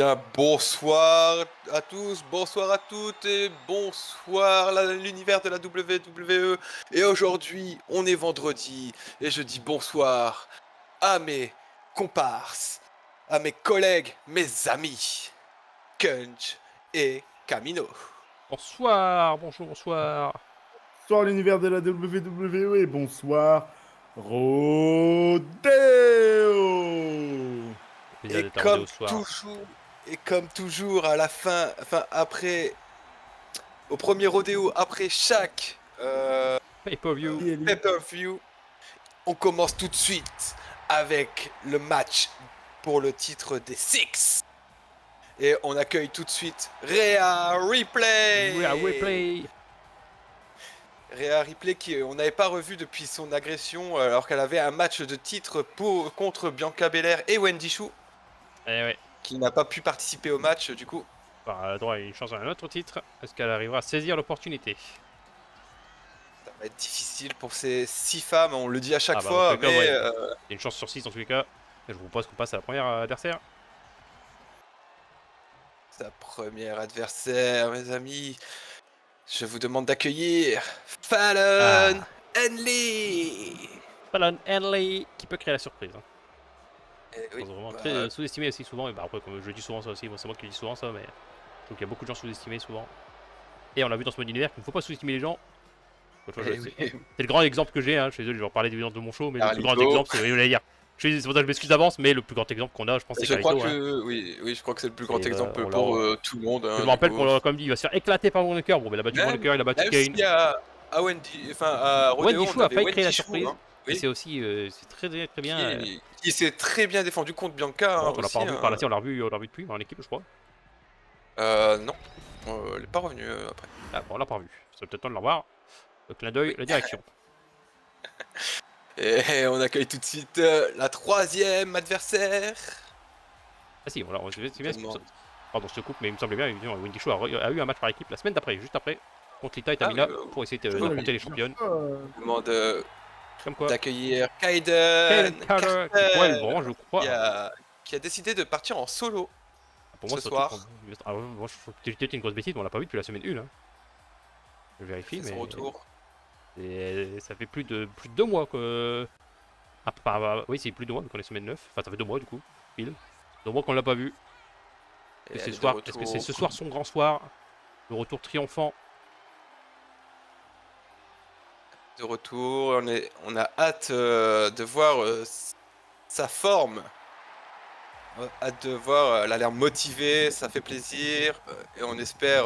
bien, bonsoir à tous, bonsoir à toutes et bonsoir l'univers de la WWE. Et aujourd'hui, on est vendredi et je dis bonsoir à mes comparses, à mes collègues, mes amis, Kunch et Camino. Bonsoir, bonjour, bonsoir. Bonsoir l'univers de la WWE et bonsoir Rodeo. Plaisir Et d'être à au comme soir. toujours, à la fin, après, au premier rodéo, après chaque Pay-per-view. pay-per-view, on commence tout de suite avec le match pour le titre des Six. Et on accueille tout de suite Rhea Ripley. We are replay. Rhea Ripley on n'avait pas revu depuis son agression alors qu'elle avait un match de titre contre Bianca Belair et Wendy Choo, Eh ouais. qui n'a pas pu participer au match du coup. Enfin, elle a droit à une chance à un autre titre. Est-ce qu'elle arrivera à saisir l'opportunité? Ça va être difficile pour ces 6 femmes, on le dit à chaque Dans tous fois, les cas, mais ouais. Il y a une chance sur 6 dans tous les cas. Et je vous propose qu'on passe à la première adversaire. sa première adversaire, mes amis, je vous demande d'accueillir Fallon Henley. Fallon Henley qui peut créer la surprise. Hein. Oui, Vraiment très sous-estimé aussi souvent. Et bah après, comme je dis souvent ça aussi, c'est moi qui le dis souvent ça, mais je trouve qu'il y a beaucoup de gens sous-estimés souvent. Et on l'a vu dans ce mode univers qu'il ne faut pas sous-estimer les gens. C'est le grand exemple que j'ai, hein. Je suis désolé, je vais reparler d'évidence de mon show, mais le plus grand exemple, c'est dire. C'est pour ça que je m'excuse d'avance, mais le plus grand exemple qu'on a, je pense, c'est Je crois Carito. que Hein. oui, je crois que c'est le plus grand exemple On pour tout le monde. je me rappelle qu'on l'a quand même dit, il va se faire éclater par Wondeker. Bon, mais il a battu Wondeker, il a battu Même Kane. s'il y a à Wendy, enfin à Rodeo, Wendy on Chou a avait failli créer la Wendy Chou, surprise. hein, Et oui, c'est aussi c'est très bien. qui s'est très bien défendu contre Bianca hein, On l'a aussi. pas revu par là, on l'a revu depuis en équipe, je crois. Non, elle est pas revenue après. Ah, bon, on l'a pas revu. C'est peut-être temps de la revoir. Le clin d'œil, Oui. la direction. Et on accueille tout de suite la troisième adversaire. Ah si, voilà, c'est bien. Demande. Pardon, je te coupe, mais il me semblait bien, évidemment, Wendy Chou a eu un match par équipe la semaine d'après, juste après, contre Lita et Ah, Tamina, oui, pour essayer oui. d'affronter les championnes. Je demande Comme quoi, d'accueillir Kaden Kaiden Carter, qui pour elle, vraiment, je crois, qui a décidé de partir en solo pour moi, ce c'est surtout soir. moi, je trouve que c'était une grosse bêtise, mais on l'a pas vu depuis la semaine 1. Hein. Je vérifie, C'est son mais retour. ça fait plus de 2 mois que. Oui, c'est plus de 2 mois, vu qu'on est semaine 9. Enfin, ça fait 2 mois du coup, pile. 2 mois qu'on l'a pas vu. Et elle est de Est-ce que c'est retour. ce soir son grand soir? Le retour triomphant. De retour, on a hâte de voir sa forme. Hâte de voir, elle a l'air motivée, ça fait plaisir. Et on espère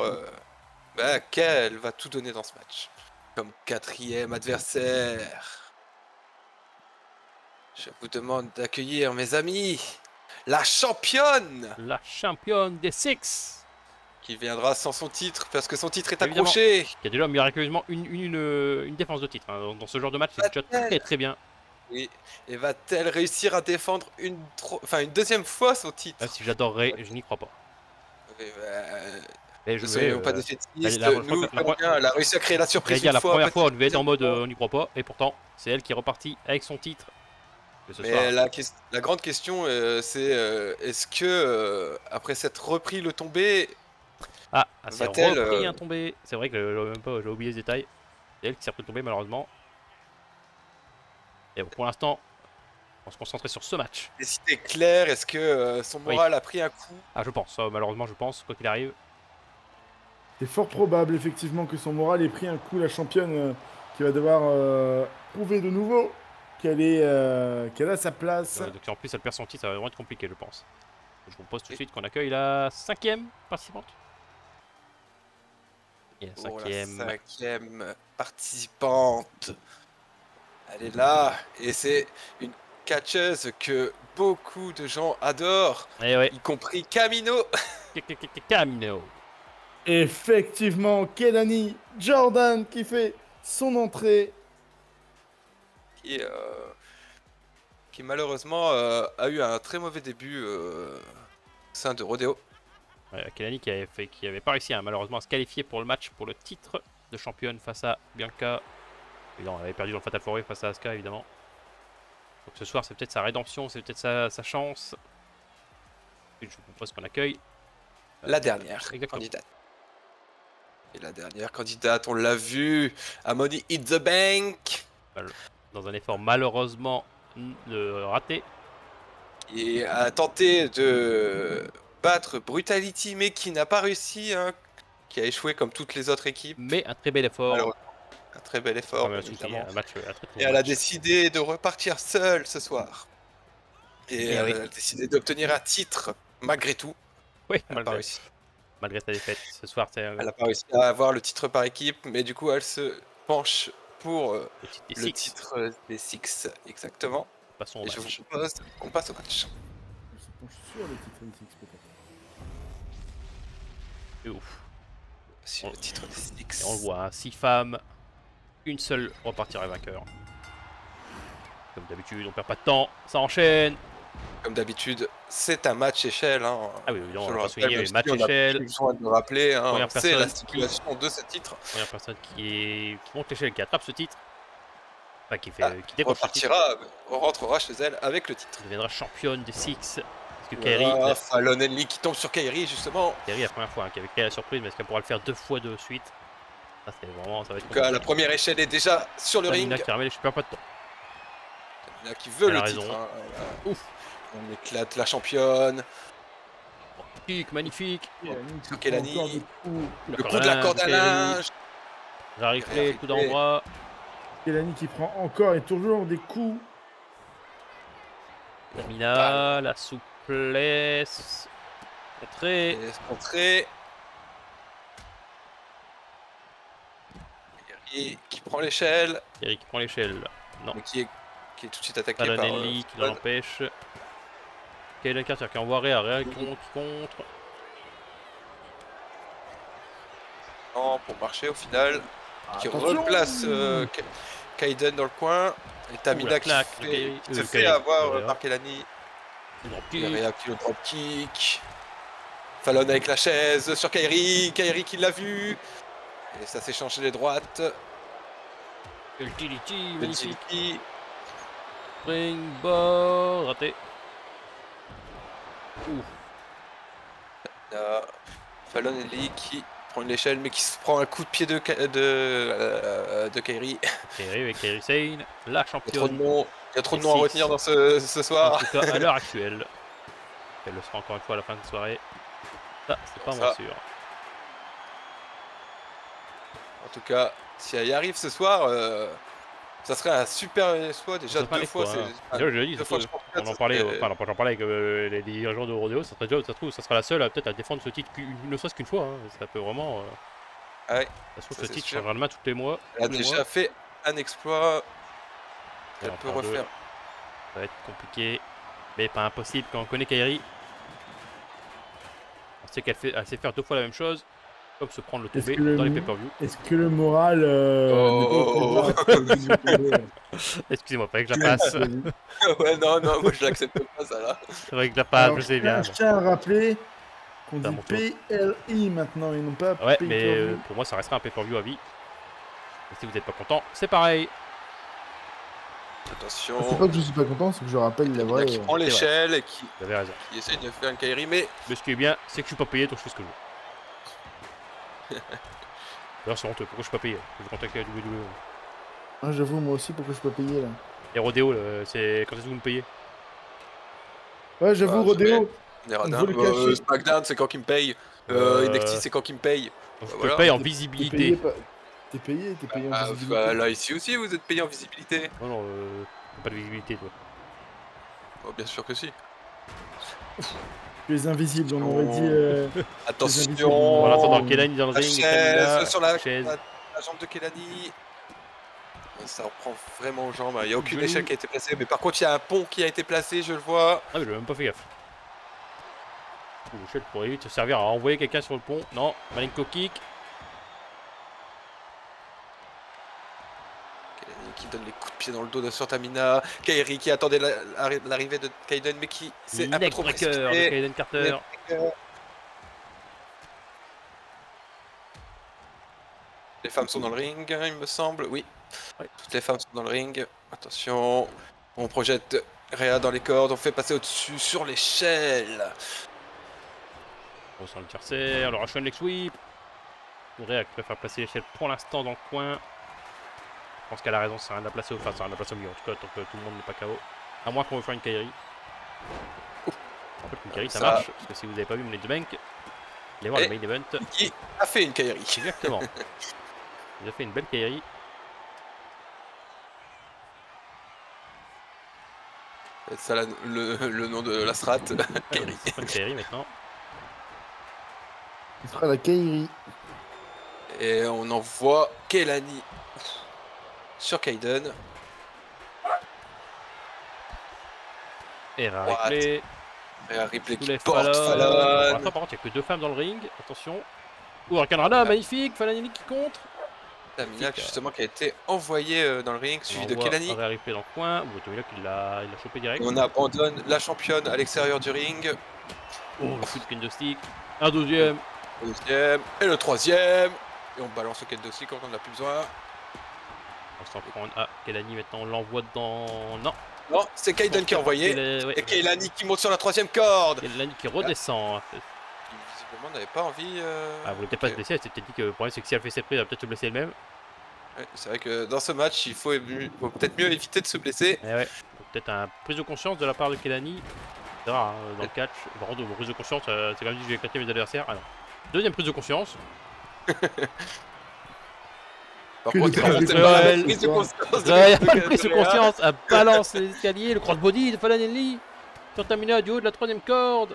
qu'elle va tout donner dans ce match. Comme quatrième adversaire, je vous demande d'accueillir mes amis, la championne La championne des Six. qui viendra sans son titre parce que son titre est Évidemment. accroché. Qui a déjà miraculeusement une défense de titre. Hein. Dans ce genre de match, c'est déjà très bien. Oui, et va-t-elle réussir à défendre une deuxième fois son titre? Même si j'adorerais, je n'y crois pas. Oui, Et ne je soyons vais. pas défaitistes. Je crois Nous, que elle a réussi à créer la surprise une la fois. première fois, on peut-être devait être en mode deuxième fois. on n'y croit pas. Et pourtant, c'est elle qui est repartie avec son titre. Et ce soir. Mais la grande question, c'est est-ce que après s'être repris le tombé, Ah, c'est va-t-elle repris un tombé. C'est vrai que j'ai oublié ce détail. C'est elle qui s'est repris le tombé malheureusement. Et bon, pour l'instant, on va se concentrer sur ce match. décider clair? Est-ce que son moral a pris un coup? Ah, je pense. Malheureusement, je pense, quoi qu'il arrive. C'est fort probable effectivement que son moral ait pris un coup, la championne qui va devoir prouver de nouveau qu'elle a sa place. Donc, si en plus elle perd son titre, ça va vraiment être compliqué, je pense. Je vous propose tout de suite qu'on accueille la 5e participante. Et la Oh, la 5e. cinquième participante. Elle est là et c'est une catcheuse que beaucoup de gens adorent, Eh ouais. y compris Camino. Camino. Effectivement, Kelani Jordan qui fait son entrée. Qui, qui malheureusement a eu un très mauvais début au sein de Rodeo. Ouais, Kelani qui avait pas réussi malheureusement à se qualifier pour le match pour le titre de championne face à Bianca. Évidemment, elle avait perdu dans le Fatal 4-Way face à Asuka évidemment. Donc ce soir c'est peut-être sa rédemption, c'est peut-être sa chance. Je vous propose qu'on accueille La dernière exactement. candidate. Et la dernière candidate, on l'a vu, Amoni Hit the Bank, Dans un effort malheureusement raté. qui a tenté de battre Brutality, mais qui n'a pas réussi, hein, qui a échoué comme toutes les autres équipes. Mais un très bel effort. Malheureusement, un très bel effort, Quand même bien un souci, évidemment. un match, un très très Et bon elle a match. décidé de repartir seule ce soir. Et Eh elle oui. a décidé d'obtenir un titre, malgré tout. Oui, Elle n'a pas réussi. malgré sa défaite. Ce soir, c'est Elle n'a pas réussi à avoir le titre par équipe, mais du coup, elle se penche pour le titre des le Six. titre des Six, exactement. Passons au Et je vous match. propose qu'on passe au match. On se penche sur le titre NX peut-être. C'est ouf. Sur le titre des Six. Et on le voit, 6 femmes, une seule repartira vainqueur. Comme d'habitude, on perd pas de temps, ça enchaîne. Comme d'habitude, c'est un match échelle. Hein. Ah oui, évidemment, Je on le va pas rappelle, souligner même les si matchs on a échelle. plus besoin de le rappeler. Hein. Première C'est la personne stipulation de ce titre. Première personne qui monte l'échelle, qui attrape ce titre. Enfin, qui décroche ce titre. Repartira, rentrera chez elle avec le titre. Deviendra championne des Six. Parce que Kairi, Voilà, Fallon Henley qui tombe sur Kairi justement. Kairi la première fois, hein, qui avait créé la surprise, mais est-ce qu'elle pourra le faire 2 fois de suite? Ça, c'est vraiment, ça va être En tout cas, la première échelle est déjà sur le Tamina ring. Caramel, je perds pas de temps. Tamina qui veut Elle le a titre. raison. Hein. Ouf. On éclate la championne. Magnifique, magnifique. Sur Kelani. Encore des coups. Le coup de la corde à linge. Rariflé, coup d'envoi. Kelani qui prend encore et toujours des coups. Tamina, la souplesse. Entrée. Et entrée. Kairi qui prend l'échelle. Eric prend l'échelle. Non. Mais qui est tout de suite attaqué par Talonelli qui Fallon. l'empêche. Kaiden Carter qui envoie Réa qui contre. Non, pour marcher au final. Qui Attention. replace Kaiden dans le coin. Et Tamina la qui claque fait- de Kairi- qui se fait Kairi, avoir Réa. par Kelani. Dropkick. Réa qui le dropkick. Fallon avec la chaise sur Kairi. Kairi qui l'a vu. Et ça s'échange les droites. Utility, magnifique. Utility. Springboard, raté. Ouh. Fallon Henley qui prend une échelle mais qui se prend un coup de pied de Kairi. Kairi avec Kairi Sane, la Il y a trop de championne. noms, il y a trop de Et noms à six. retenir dans ce En soir. tout cas, à l'heure actuelle. Elle le sera encore une fois à la fin de la soirée. Ça, c'est pas Ça. moins sûr. En tout cas, si elle y arrive ce soir, ça serait un super exploit. Déjà Ça serait un deux fois, exploit, hein. c'est Déjà, je l'ai dit, deux ça fois, se je pense que on en ça parlait, serait- enfin, j'en parlais avec les dirigeants de Rodeo, ça serait déjà, ça se trouve, ça sera la seule à peut-être à défendre ce titre, ne serait-ce qu'une fois. Hein. Ça peut vraiment. Ah ouais, Ça se trouve, ça, ce c'est titre sûr. changera de main tous les mois. elle a tous les déjà mois. fait un exploit. Et Elle en peut faire deux. refaire. Ça va être compliqué, mais pas impossible quand on connaît Kairi. On sait elle sait faire 2 fois la même chose, comme se prendre le Est-ce tombé que le- dans les pay-per-view. Est-ce que le moral Oh. n'est pas au plus Excusez-moi, fallait que je la passe. Ouais, non, moi je l'accepte pas ça là. C'est vrai que je la passe, Alors, je sais bien. Je tiens à rappeler qu'on C'est à dit mon tour. PLI maintenant et non pas Ouais, pay mais per view. pour moi, ça restera un pay-per-view à vie. Et si vous n'êtes pas content, c'est pareil. Attention. C'est pas que je suis pas content, c'est que je rappelle la Il y en vraie. a qui prend l'échelle et qui Vous avez raison. essaye de faire une Kairi, mais Mais ce qui est bien, c'est que je suis pas payé, donc je fais ce que je veux. D'ailleurs, c'est honteux. Pourquoi je suis pas payé? Je contacte la WWE. Ah, j'avoue, moi aussi, pourquoi je suis pas payé là. Et Rodeo, c'est quand est-ce que vous me payez? Ouais, j'avoue, Ah, Rodéo. on est radin. veut le cacher. SmackDown, c'est quand qu'il me paye. Euh, NXT, c'est quand qu'il me paye. Donc, je te voilà. paye en T'es payé, visibilité. T'es payé en Ah, visibilité. bah, là, ici aussi, vous êtes payé en visibilité. Non, non, t'as pas de visibilité, toi. Oh, bien sûr que si. Tu es invisible, on Oh. aurait dit. Attention. On va attendre Kelani dans le La ring. chaise Tamina, sur la chaise. jambe de Kelani. Ça reprend vraiment aux jambes. Il n'y a aucune Genou. échelle qui a été placée. Mais par contre, il y a un pont qui a été placé, je le vois. Ah, mais j'ai même pas fait gaffe. L'échelle pourrait vite servir à envoyer quelqu'un sur le pont. Non, Malenko kick. Kelani qui donne les coups de pied dans le dos de sur Tamina. Kairi qui attendait l'arrivée de Kaiden, mais qui s'est un peu trop Neckbreaker de précipité. Kaiden Carter. Les femmes sont dans le ring, il me semble. Oui, Ouais. toutes les femmes sont dans le ring. Attention, on projette Réa dans les cordes, on fait passer au-dessus sur l'échelle. On sent l'adversaire, le Russian leg sweep. Réa qui préfère placer l'échelle pour l'instant dans le coin. Je pense qu'elle a raison, c'est rien de la placer au, enfin, c'est rien de la placer au milieu en tout cas, tant que tout le monde n'est pas KO. À moins qu'on veut faire une Kairi. En fait, une Kairi ça marche, parce que si vous n'avez pas vu Money in the Bank, allez voir le main event. Qui a fait une Kairi. Exactement. Il a fait une belle Kairi. C'est ça le nom de la strat. Kairi. C'est pas une Kairi maintenant. Ce sera la Kairi. Et on envoie Kelani sur Kaiden. Et replay. Et un replay qui Soulève porte Fallon. Pour Fallon. l'instant, par contre, il n'y a que 2 femmes dans le ring. Attention. Oh, Hurricane Rana, magnifique. Fallanelli qui contre. Tamina justement qui a été envoyé dans le ring, suivi de Kelani. On va replay dans le coin. Ou Tomila qui l'a chopé direct. On abandonne la championne à l'extérieur du ring. Oh, le coup de kendo stick. Un deuxième. Le deuxième et le troisième. Et on balance le kendo stick quand on n'a plus besoin. On s'en prend. Ah, Kelani maintenant, on l'envoie dans. Non. Non, c'est Kaiden qui est envoyé. Ouais. Et Kelani qui monte sur la troisième corde. Kelani qui redescend. Qui visiblement n'avait pas envie. Ah, vous voulez peut-être pas se blesser. Elle s'est peut-être dit que le problème c'est que si elle fait ses prises, elle va peut-être se blesser elle-même. Ouais, c'est vrai que dans ce match, il faut peut-être mieux éviter de se blesser. Et ouais. Peut-être une prise de conscience de la part de Kelani. C'est rare hein, dans le catch. Par contre, prise de conscience, c'est quand même dit que je vais éclater mes adversaires. Ah non. Deuxième prise de conscience. Par Que contre, des on prises sait de pas la conscience. prise de conscience. Il n'y a pas de prise de conscience. Elle balance les escaliers. Le crossbody de Fallanelli. Sur Tamina du haut de la troisième corde.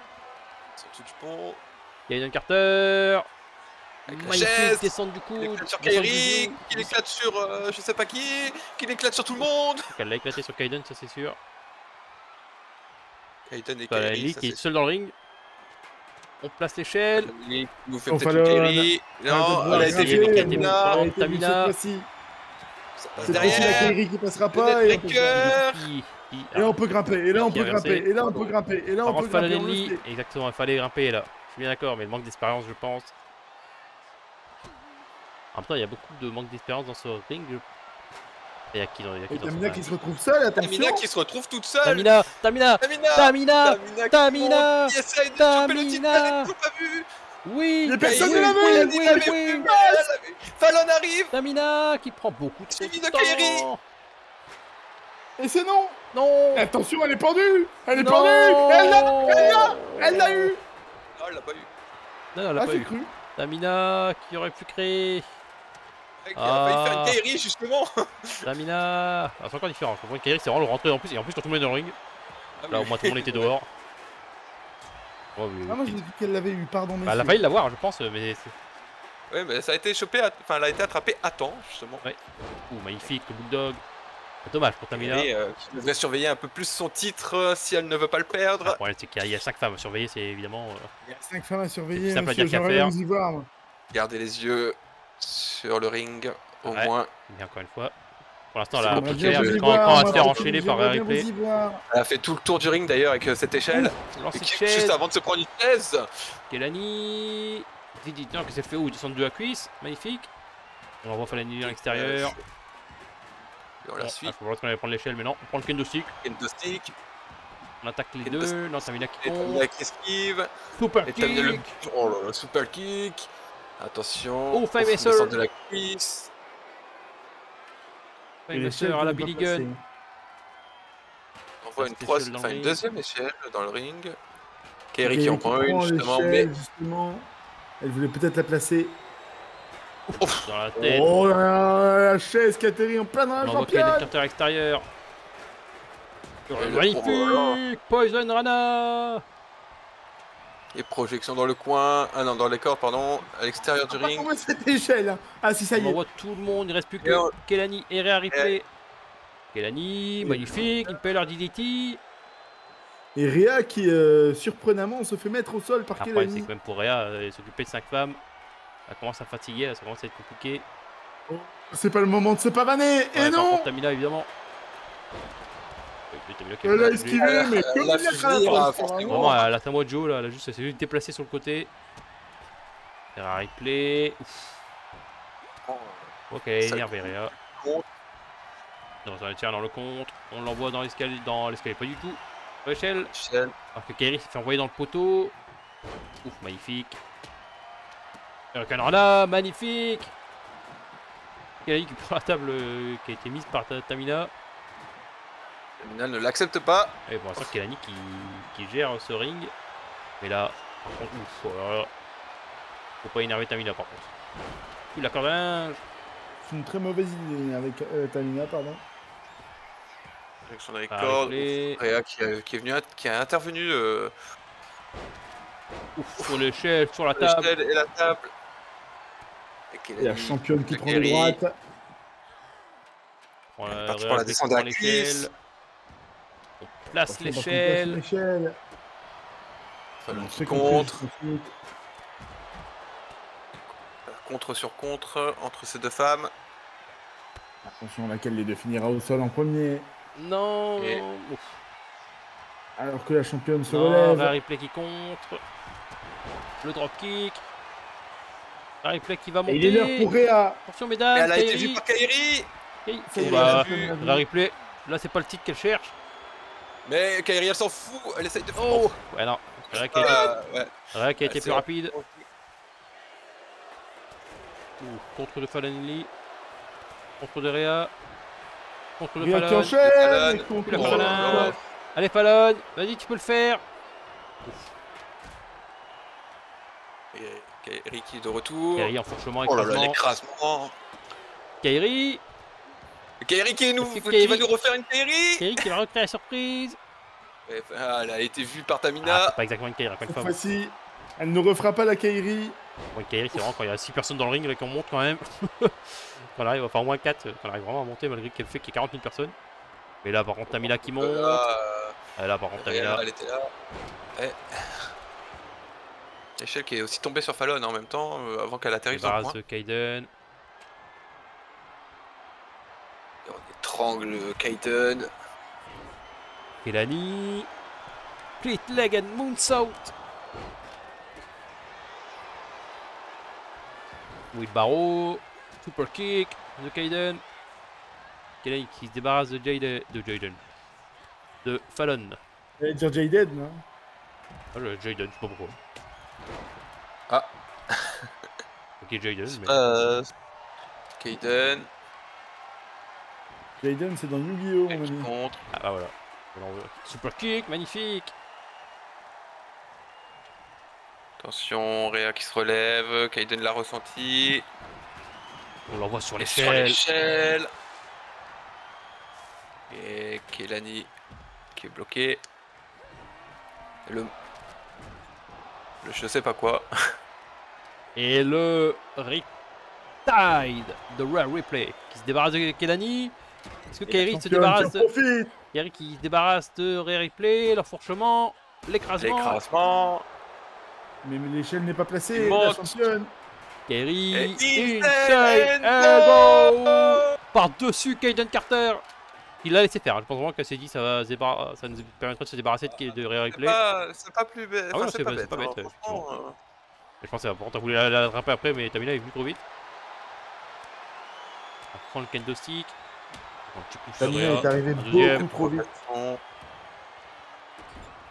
Sur tout du pont. Kaiden Carter. Avec la Magnifique chaise. descente du Il coude. éclate sur descente du Kairi, genou. qu'il éclate sur je sais pas qui, qu'il éclate sur tout le monde. Elle l'a éclaté sur Kaiden, ça c'est sûr. Kaiden et Fallanelli Kairi, ça qui est c'est seul dans le ring. On place l'échelle. Il nous fait Oh, peut-être Fallon. une Kairi. Non, Elle elle a été vue par Tamina. Elle a été vue Tamina. cette fois-ci. Ça passe C'est aussi la derrière. Kairi qui passera Le pas. Et on peut Neckbreaker. Et là, on peut grimper. Et là, on peut grimper. Et là, on peut grimper. Et là, Par on peut contre, grimper. on le Fallanelli, sait. exactement, il fallait grimper là. Je suis bien d'accord, mais le manque d'expérience, je pense. En même temps, il y a beaucoup de manque d'expérience dans ce ring. Il y a qui dans Et ce Tamina match qui se retrouve seule, attention. Tamina qui se retrouve toute seule. Tamina, Tamina, Tamina. Tamina, Tamina, Qui essaye de choper le titre, Tamina. elle n'a toujours pas vu. oui, Mais personne oui, ne l'a vu, oui, Tamina oui, l'avait oui. vu, mais elle l'a vu. Fallon arrive. Tamina qui prend beaucoup de Suivi de temps. Kairi. Et c'est non. Non, Attention, elle est pendue. Elle est non. pendue. Elle l'a eu. Non, elle l'a pas eu. Non, elle l'a Ah, pas j'ai eu. cru. Tamina qui aurait pu créer. Elle a failli faire une Ah. Kairi justement. Tamina. Ah, c'est encore différent. Je comprends que Kairi c'est vraiment le rentrer en plus. Et en plus, quand tout le monde est dans le ring. Ah Là, oui. au moins, tout le monde était dehors. Oh, oui, Ah, moi, j'ai dit qu'elle l'avait eu. Pardon, bah, elle a messieurs. failli l'avoir, je pense, mais c'est. Ouais, mais ça a été chopé, enfin, elle a été attrapée à temps justement. Ouh, magnifique, le bulldog. Dommage pour Tamina. Kairi, qui devrait surveiller un peu plus son titre si elle ne veut pas le Le perdre. problème, c'est qu'il y a 5 femmes à surveiller, c'est évidemment. Il y a 5 femmes à surveiller, C'est simple à monsieur. dire qu'à J'aimerais faire. bien vous y voir, moi. Gardez les yeux sur le ring, au Ouais. moins. Mais encore une fois. Pour l'instant, C'est elle a bon, un J'aimerais peu bien clair. vous y Quand voir, elle moi, se fait surtout, enchaîner par un j'aimerais bien replay. vous y voir. Elle a fait tout le tour du ring d'ailleurs avec cette échelle. Lance Et une juste chaise. avant de se prendre une chaise. Kelani. Didi, non, qu'est-ce qu'elle fait? Ouh, descendre de la cuisse. Magnifique. On envoie Fallanelli à l'extérieur. Et on Bon, la suit. je pense qu'on allait prendre l'échelle, mais non. On prend le kendo stick. Kendo stick. On attaque les Kendo deux. Non, Tamina qui Et compte. Tamina qui esquive. Super Et Tamina le. kick. Oh là là, super kick. Attention. Oh, Five descente Acer. de la cuisse. Et Une l'échelle sœur à la qui n'est Billy pas Gunn. passée. On voit une Reste troisième, seul dans enfin le une ring. deuxième échelle dans le ring. Kairi Kairi qui en prend une justement, mais l'échelle, justement. Elle voulait peut-être la placer. Dans la tête. Oh là là, la chaise qui atterrit en plein dans On la envoie Kaiden championne. Carter à l'extérieur. Oh là là. Magnifique. Poison Rana. et projection dans le coin. Ah non, dans les cordes, pardon, à l'extérieur du On va ring. tomber cette échelle. Hein. Ah si, ça y On est. envoie tout le monde, il reste plus Et que on- Kelani et Rhea Ripley. Kelani, magnifique, Impaler DDT. Et Rhea qui, surprenamment, se fait mettre au sol par Après, c'est Kelani. que même pour Rhea, s'occuper de 5 femmes, elle commence à fatiguer, là, ça commence à être compliqué. C'est pas le moment de se pavaner. Ouais, Et par non. contre, Tamina, évidemment. Tamina qui a Elle a bougé. esquivé, mais comme la il a fait fait venir, la forcément. Vraiment, elle a Samoa Joe, là, elle s'est juste déplacée sur le côté. Rhea Ripley. Ouf. Ok, Ça énervé Rhea. compte. Dans un tir dans le contre, on l'envoie dans l'escalier, pas du tout. L'échelle. Michel, Alors que Kairi s'est fait envoyer dans le poteau. Ouf, magnifique. Canada, magnifique. Kelly qui prend la table qui a été mise par Tamina. Tamina ne l'accepte pas. Et pour l'instant, Kelani qui gère ce ring. Mais là, par contre, ouf, oh là là. Faut pas énerver Tamina par contre. Il accorde un linge. C'est une très mauvaise idée avec Tamina, pardon. Avec son record. Replay. Réa qui est venu, qui a intervenu Ouf, sur l'échelle, sur la sur table. l'échelle et la table. Et la championne qui prend les Kairi. droites. On est parti pour la descente de la cuisse. On place Attention, parce qu'on l'échelle. place l'échelle. Fallon On qui fait contre. ensuite. Contre sur contre entre ces deux femmes. Attention, laquelle les deux finira au sol en premier. Non. Et- Ouf. Alors que la championne se Non, relève. replay qui contre. Le dropkick. Replay qui va Et il est l'heure monter. pour Réa. Attention Mais mesdames. elle a été Kairi. vue par Kairi. Kairi. Ça y est, Bah, la championne l'a vu. replay. Là, c'est pas le titre qu'elle cherche. Mais Kairi elle s'en fout. Elle essaye de Oh. Ouais, non. Réa qui a été, ouais. Réa qui a été C'est plus en- rapide. Ouh, contre de Fallon Lee. Contre de Réa. Contre de Réa qui Fallon. enchaîne. Fallon. Et contre Puis la Oh Fallon. là là. Allez Fallon. Vas-y, tu peux le faire. Et Kairi qui est de retour. Kairi en fourchement, Oh là là, écrasement. l'écrasement. Kairi. Kairi qui, Est-ce que qui Kairi- va nous refaire une Kairi. Kairi qui va recréer la surprise. Elle a été vue par Ah, Tamina. c'est pas exactement une Kairi, encore une Cette fois. fois-ci, elle ne refera pas la Kairi. Bon, une Kairi, c'est vraiment quand il y a 6 personnes dans le ring et qu'on monte quand même. Quand elle arrive, enfin au moins 4, quand elle arrive vraiment à monter malgré qu'elle fait qu'il y a 40 000 personnes. Mais là par contre Tamina qui monte. Là par contre Tamina. Elle était là. Ouais. L'échelle qui est aussi tombée sur Fallon en même temps avant qu'elle atterrisse dans le Débarrasse coin. de Kaiden. Et on étrangle Kaiden. Kelani. Split leg and moonsault. Wheelbarrow. Super kick de Kaiden. Kelani qui se débarrasse de Jaden. De Fallon. Elle va dire Jaded, non? Ah, le Jaden, je sais pas pourquoi. Ah. Ok, Jaden, mais. Kaiden. Jaded, c'est dans Yu-Gi-Oh! Elle mon qui ami. contre. Ah bah voilà. Super kick, magnifique. Attention, Réa qui se relève. Kaiden l'a ressenti. On l'envoie sur Et sur l'échelle. l'échelle. Et Kelani qui est bloqué. Et le je sais pas quoi. Et le Riptide de Rare Replay qui se débarrasse de Kelani. Est-ce que Kairi se débarrasse de... Profite. Kairi qui se débarrasse de Rare Replay, l'enfourchement, l'écrasement. L'écrasement. Mais l'échelle n'est pas placée. Il La monte. championne. Kairi, Et inside elbow par-dessus Kaiden Carter. Il l'a laissé faire. Je pense vraiment qu'elle s'est dit ça nous permettra de se débarrasser de Rare Replay. C'est pas plus bête. Ah ouais, Enfin, c'est pas bête, hein. Franchement, Je pense que c'est important. T'as voulu la rattraper après, mais Tamina est venue trop vite. On prend le kendo stick. Un petit coup sur Tamina Réa. est arrivée Un deuxième. beaucoup trop vite. attention.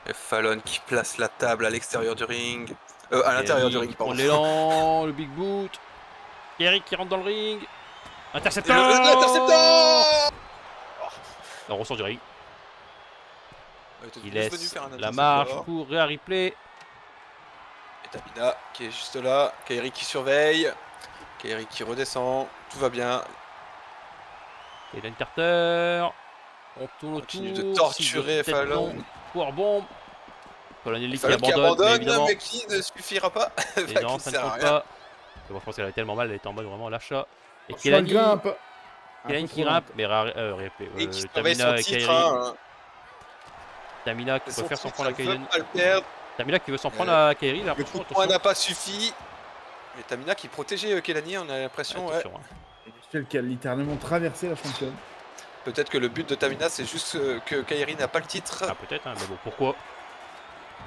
Et Fallon qui place la table à l'extérieur du ring. À l'intérieur du ring, On pardon. l'élan, le big boot. Eric qui rentre dans le ring. Et Intercepteur. l'intercepteur. On ressort du ring. Il venu laisse faire un la marche intercepteur. pour Rhea Ripley. Et Tamina qui est juste là. Kairi qui surveille. Kairi qui redescend. Tout va bien. Eden Carter. On tourne autour. Continue de torturer Fallon. Powerbomb. Colonelli qui Fallon qui abandonne, mais abandonne, évidemment. mais qui ne suffira pas. Évidemment, Qui ça ne sert à compte rien. pas. Et moi, je pense qu'elle avait tellement mal, elle était en mode vraiment l'achat. Et Attention, elle Kelani grimpe. Un qui peu trop grimpe, mais Ripley. Et qui surveille son Tamina et titre. Kairi. Hein. Tamina qui Son peut faire s'en titre, prendre à elle veut Kaiden. pas le perdre. Tamina qui veut s'en prendre à Kairi. Là, Le coup attention, de poing attention. n'a pas suffi. Et Tamina qui protégeait Kelani, on a l'impression. Ouais. Attention, hein. Celle qui a littéralement traversé la championne. Peut-être que le but de Tamina, c'est juste que Kairi n'a pas le titre. Ah peut-être, hein, mais bon, pourquoi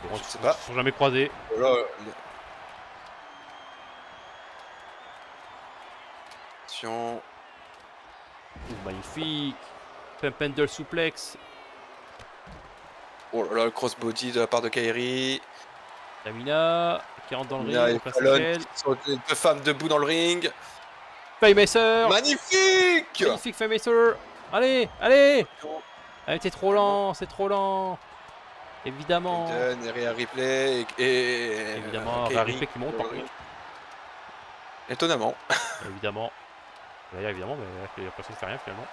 Bon, Je sais ils pas. se sont jamais croisés. Voilà. Attention. Ouh, magnifique. Pump handle suplex. Oh là là, le crossbody de la part de Kairi. Tamina qui rentre dans le Tamina ring, et on place Fallon l'échelle. qui sont les deux femmes debout dans le ring. Faymacer. Magnifique. Magnifique Faymacer. Allez, allez. Allez, c'est trop lent, c'est trop lent. Évidemment. Kaiden et Rhea Ripley et Évidemment, Rhea Kairi Ripley qui monte par contre. Étonnamment. Évidemment. D'ailleurs, évidemment, mais personne ne fait rien finalement.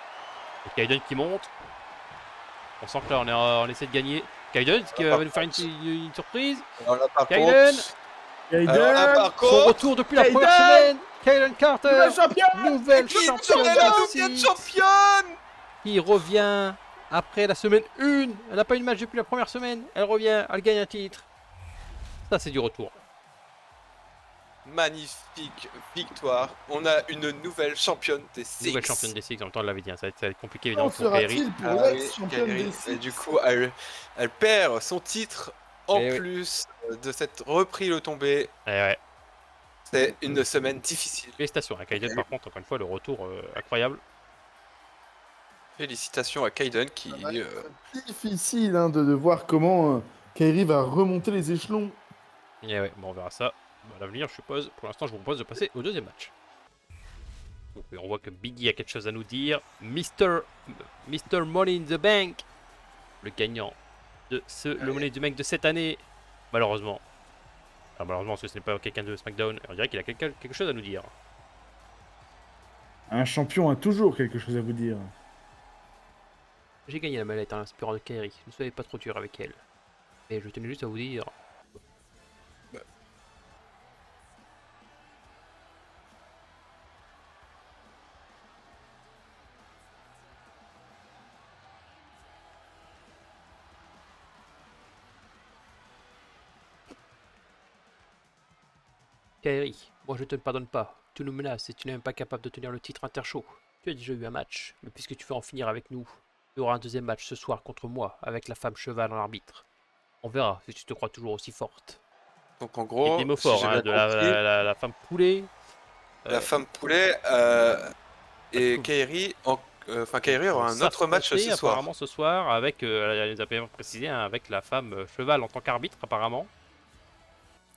Et Kaiden qui monte. On sent que là, on essaie de gagner. Kaiden qui va nous faire une surprise. Alors là, par Kaiden. contre, Kaiden, alors là, par Son contre, retour depuis la première Kaiden. semaine. Kaiden Carter. nouvelle championne. Nouvelle qui championne serait la de nouvelle Six, championne. qui revient après la semaine 1. Elle n'a pas eu de match depuis la première semaine. Elle revient, elle gagne un titre. Ça, c'est du retour. Magnifique victoire. On a une nouvelle championne des Six. Nouvelle championne des Six, en même temps, on l'avait dit, hein, ça va être compliqué Comment évidemment pour Kairi. sera-t-il pour Ah oui, l'ex-championne Kairi. des Et Six? du coup, elle perd son titre en Eh oui. plus de cette repris le tombé. Ouais. C'est une semaine difficile. Félicitations à Kaiden par contre, encore une fois, le retour incroyable. Félicitations à Kaiden qui. C'est difficile hein, de voir comment Kairi va remonter les échelons. Et ouais, bon, on verra ça à l'avenir, je suppose. Pour l'instant, je vous propose de passer au deuxième match. Donc, on voit que Biggie a quelque chose à nous dire. Mr. Money in the Bank, le gagnant de le Money in the Bank de cette année, malheureusement. Enfin, malheureusement, parce que ce n'est pas quelqu'un de SmackDown, on dirait qu'il a quelque chose à nous dire. Un champion a toujours quelque chose à vous dire. J'ai gagné la mallette en inspirant de Kairi, ne soyez pas trop dur avec elle. Mais je tenais juste à vous dire. Kairi, moi je te ne pardonne pas. Tu nous menaces et tu n'es même pas capable de tenir le titre intershow. Tu as déjà eu un match, mais puisque tu veux en finir avec nous, il y aura un deuxième match ce soir contre moi, avec la femme cheval en arbitre. On verra si tu te crois toujours aussi forte. Donc en Et gros, des mots si forts, j'ai hein, bien de compris, la femme poulet. la femme poulet et Kairi, Kairi aura un autre match ce soir. Apparemment ce soir, avec, elle nous a bien précisé, hein, avec la femme cheval en tant qu'arbitre apparemment.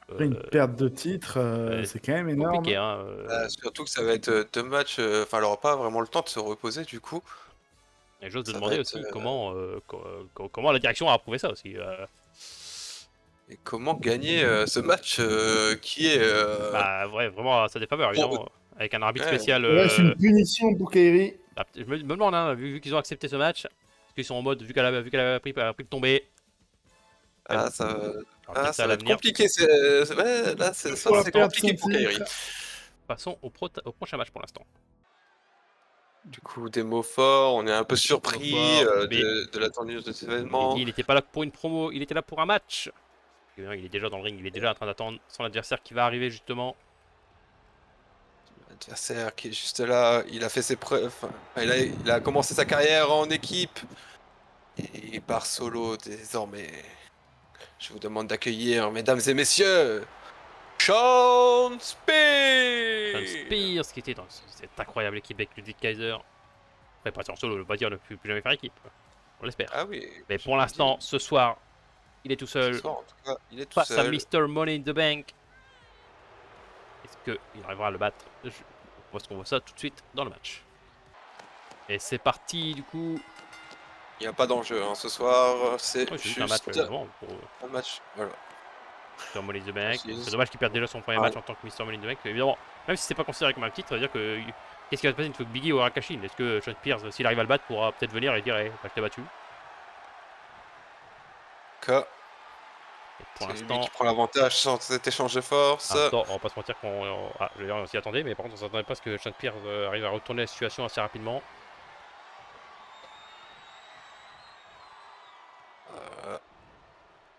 Après une perte de titre, c'est quand même énorme. Compliqué, hein, Surtout que ça va être deux matchs. Enfin, elle aura pas vraiment le temps de se reposer du coup. Et j'ose te Ça demander va aussi être, comment la direction a approuvé ça aussi. Et comment gagner ce match qui est. Bah ouais, vraiment ça défaveur évidemment. Avec un arbitre Ouais. spécial. C'est une punition pour Kairi. Je me demande, hein, vu qu'ils ont accepté ce match, parce qu'ils sont en mode, vu qu'elle a pris le tombé. Ah, ça, Alors, ça va être l'avenir. compliqué. Ouais, là, c'est compliqué pour Kairi. Passons au prochain match pour l'instant. Du coup, des mots forts, on est un peu surpris forts, de la tenue de cet événement. Il n'était pas là pour une promo, il était là pour un match. Il est déjà dans le ring, il est déjà en train d'attendre son adversaire qui va arriver justement. L'adversaire qui est juste là, il a fait ses preuves, il a commencé sa carrière en équipe. Et il part solo désormais. Je vous demande d'accueillir, mesdames et messieurs, Shawn Spears. Shawn Spears qui était dans cette incroyable équipe avec Ludwig Kaiser. Après, pas en solo, ne veut pas dire ne plus jamais faire équipe. On l'espère. Ah oui. Mais pour l'instant, ce soir, il est tout seul. Ce soir, en tout cas, il est tout Face à seul. Mr. Money in the Bank. Est-ce qu'il arrivera à le battre? Parce qu'on voit ça tout de suite dans le match. Et c'est parti du coup. Il n'y a pas d'enjeu hein, ce soir, c'est Ouais, juste un match évidemment pour un match. Voilà. Mr. Money in the Bank. C'est C'est dommage qu'il perde déjà son premier match en tant que Mr. Money in the Bank. Évidemment, même si c'est pas considéré comme un titre, ça veut dire que. Qu'est-ce qui va se passer une fois que Biggie aura cash in? Est-ce que Shawn Spears, s'il arrive à le battre, pourra peut-être venir et dire bah, je t'ai battu? Et pour C'est lui l'instant. qui prend l'avantage sans cet échange de force. Attends, on va pas se mentir qu'on. Ah, je veux dire, on s'y attendait, mais par contre, on s'attendait pas à ce que Shawn Spears arrive à retourner la situation assez rapidement.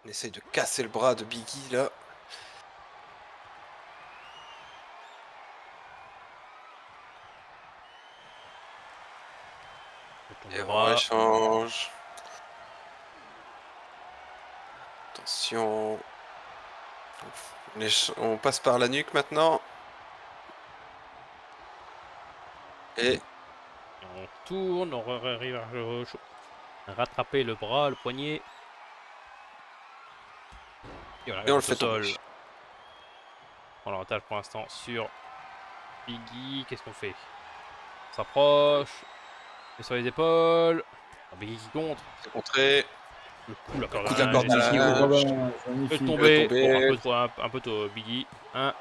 On essaye de casser le bras de Biggie là. Et on échange. Attention. On passe par la nuque maintenant. Et On tourne, on arrive à rattraper le bras, le poignet. Et on Et on arrive le au fait sol. tomber. On l'avantage pour l'instant sur Biggie. Qu'est-ce qu'on fait? On s'approche. Et sur les épaules. Ah, Biggie qui contre. C'est contré. Le coup, la Le corde coup à de la corde à linge. Magnifique linge. Robin, Il peut magnifique. tomber. tomber. Bon, un peu trop, un peu tôt, Biggie. 1.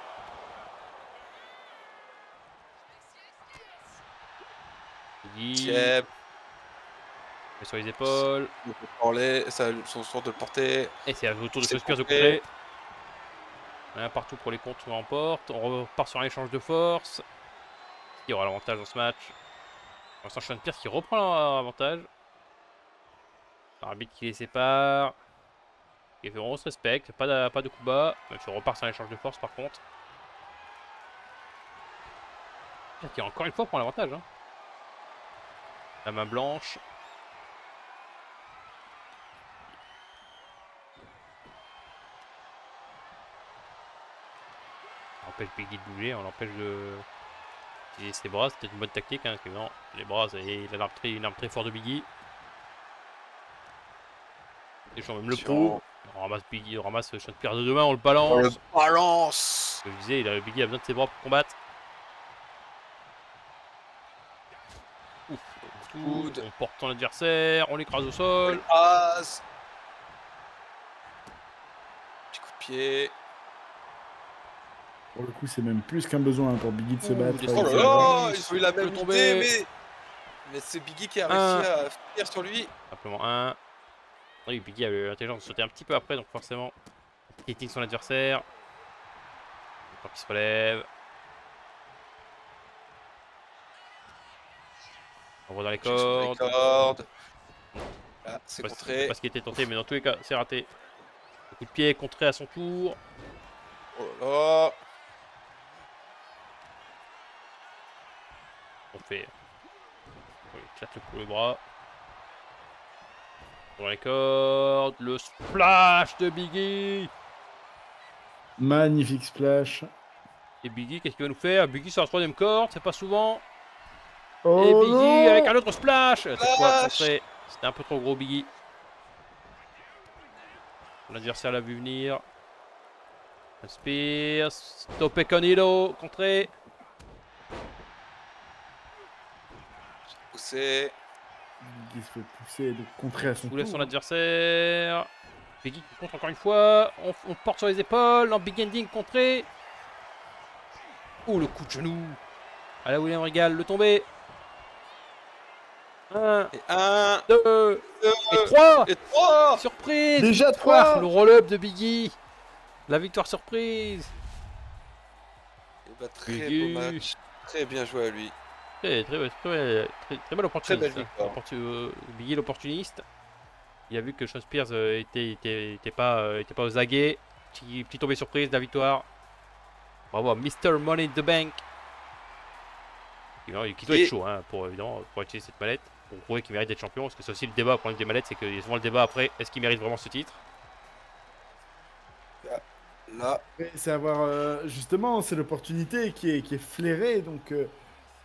Biggie. Tiep. Et sur les épaules. Il peut parler. Ça a son sort de le porter. Et c'est au tour de C'est Spears de contré. contrer. Un partout pour les comptes, on remporte. On repart sur un échange de force. Qui aura l'avantage dans ce match? Pour l'instant, Sean Pierce qui reprend l'avantage. L'arbitre qui les sépare. Et on se respecte, pas de coup bas. Même si on repart sur un échange de force par contre. Qui encore une fois prend l'avantage. Hein. La main blanche. On empêche Biggie de bouger, on l'empêche de. Et ses bras, c'est peut-être une bonne tactique, hein, parce que non, les bras, il a une arme très forte de Biggie. Les gens même le prouvent. On ramasse Biggie, on ramasse Sean Pierce de demain, on le balance. On le balance. Comme je disais, Biggie a besoin de ses bras pour combattre. Ouf, on porte son adversaire, on l'écrase au sol. Passe. Petit coup de pied. Pour le coup, c'est même plus qu'un besoin pour Biggie de se battre. des Oh là c'est là, vrai. ils ont eu la même peut tomber. idée, mais c'est Biggie qui a réussi à finir sur lui. Simplement 1. Oui, Biggie a eu l'intelligence de sauter un petit peu après, donc forcément, hitting son adversaire. Tant qu'il se relève. On va dans les cordes. Là, c'est C'est contré. pas ce qui était tenté, mais dans tous les cas, c'est raté. Le coup de pied contré à son tour. Oh là là. On fait. On éclate le bras. Dans les cordes. Le splash de Biggie. Magnifique splash. Et Biggie, qu'est-ce qu'il va nous faire? Biggie sur la troisième corde, c'est pas souvent. Oh Et Biggie non avec un autre splash. Cette fois, contré. C'était un peu trop gros, Biggie. Son adversaire l'a vu venir. Spears. Stoppé Conilo. Contré. Poussé. Biggie se fait pousser et de contrer à son Soulève tour. son adversaire. Biggie qui contre encore une fois. On porte sur les épaules. Non, big ending contré. Ouh, le coup de genou. À la William Regal, le tombé. 1, Et 1, 2, et 3. et 3. Surprise. Déjà Victoire. 3. Le roll-up de Biggie. La victoire surprise. Et bah, très Biggie. beau match. Très bien joué à lui. Très bel opportuniste. belle victoire. Biggie l'opportuniste. Il a vu que Sean Spears était pas aux aguets. Petit tombé surprise de la victoire. Bravo à Mr. Money in the Bank. Qui doit être chaud hein, pour utiliser cette mallette. Pour prouver qu'il mérite d'être champion. Parce que c'est aussi le débat pour des mallettes, c'est qu'il y a souvent le débat après, est-ce qu'il mérite vraiment ce titre? Là, C'est avoir justement, c'est l'opportunité qui est flairée. Donc,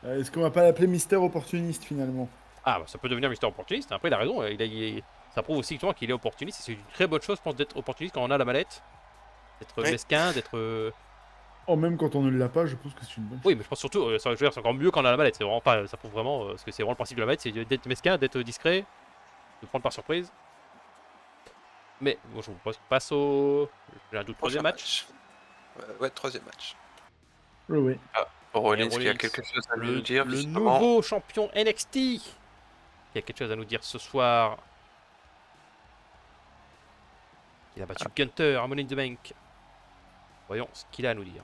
est-ce qu'on va pas l'appeler Mister Opportuniste finalement? Ah, bah, ça peut devenir Mr. Opportuniste. Après, il a raison. Ça prouve aussi justement qu'il est opportuniste. Et c'est une très bonne chose, je pense, d'être opportuniste quand on a la mallette. D'être mesquin, d'être. Oh, même quand on ne l'a pas, je pense que c'est une bonne chose. Oui, mais je pense surtout, je veux dire, c'est encore mieux quand on a la mallette. C'est vraiment pas, ça prouve vraiment, parce que c'est vraiment le principe de la mallette, c'est d'être mesquin, d'être discret, de prendre par surprise. Mais bon, je vous propose qu'on passe au. J'ai un doute, troisième match. Ouais, troisième match. Oui, oui. Rollins Et qui a Rollins, quelque chose à le nous dire. le justement. nouveau champion NXT qui a quelque chose à nous dire ce soir. Il a battu Gunter à Money in the Bank. Voyons ce qu'il a à nous dire.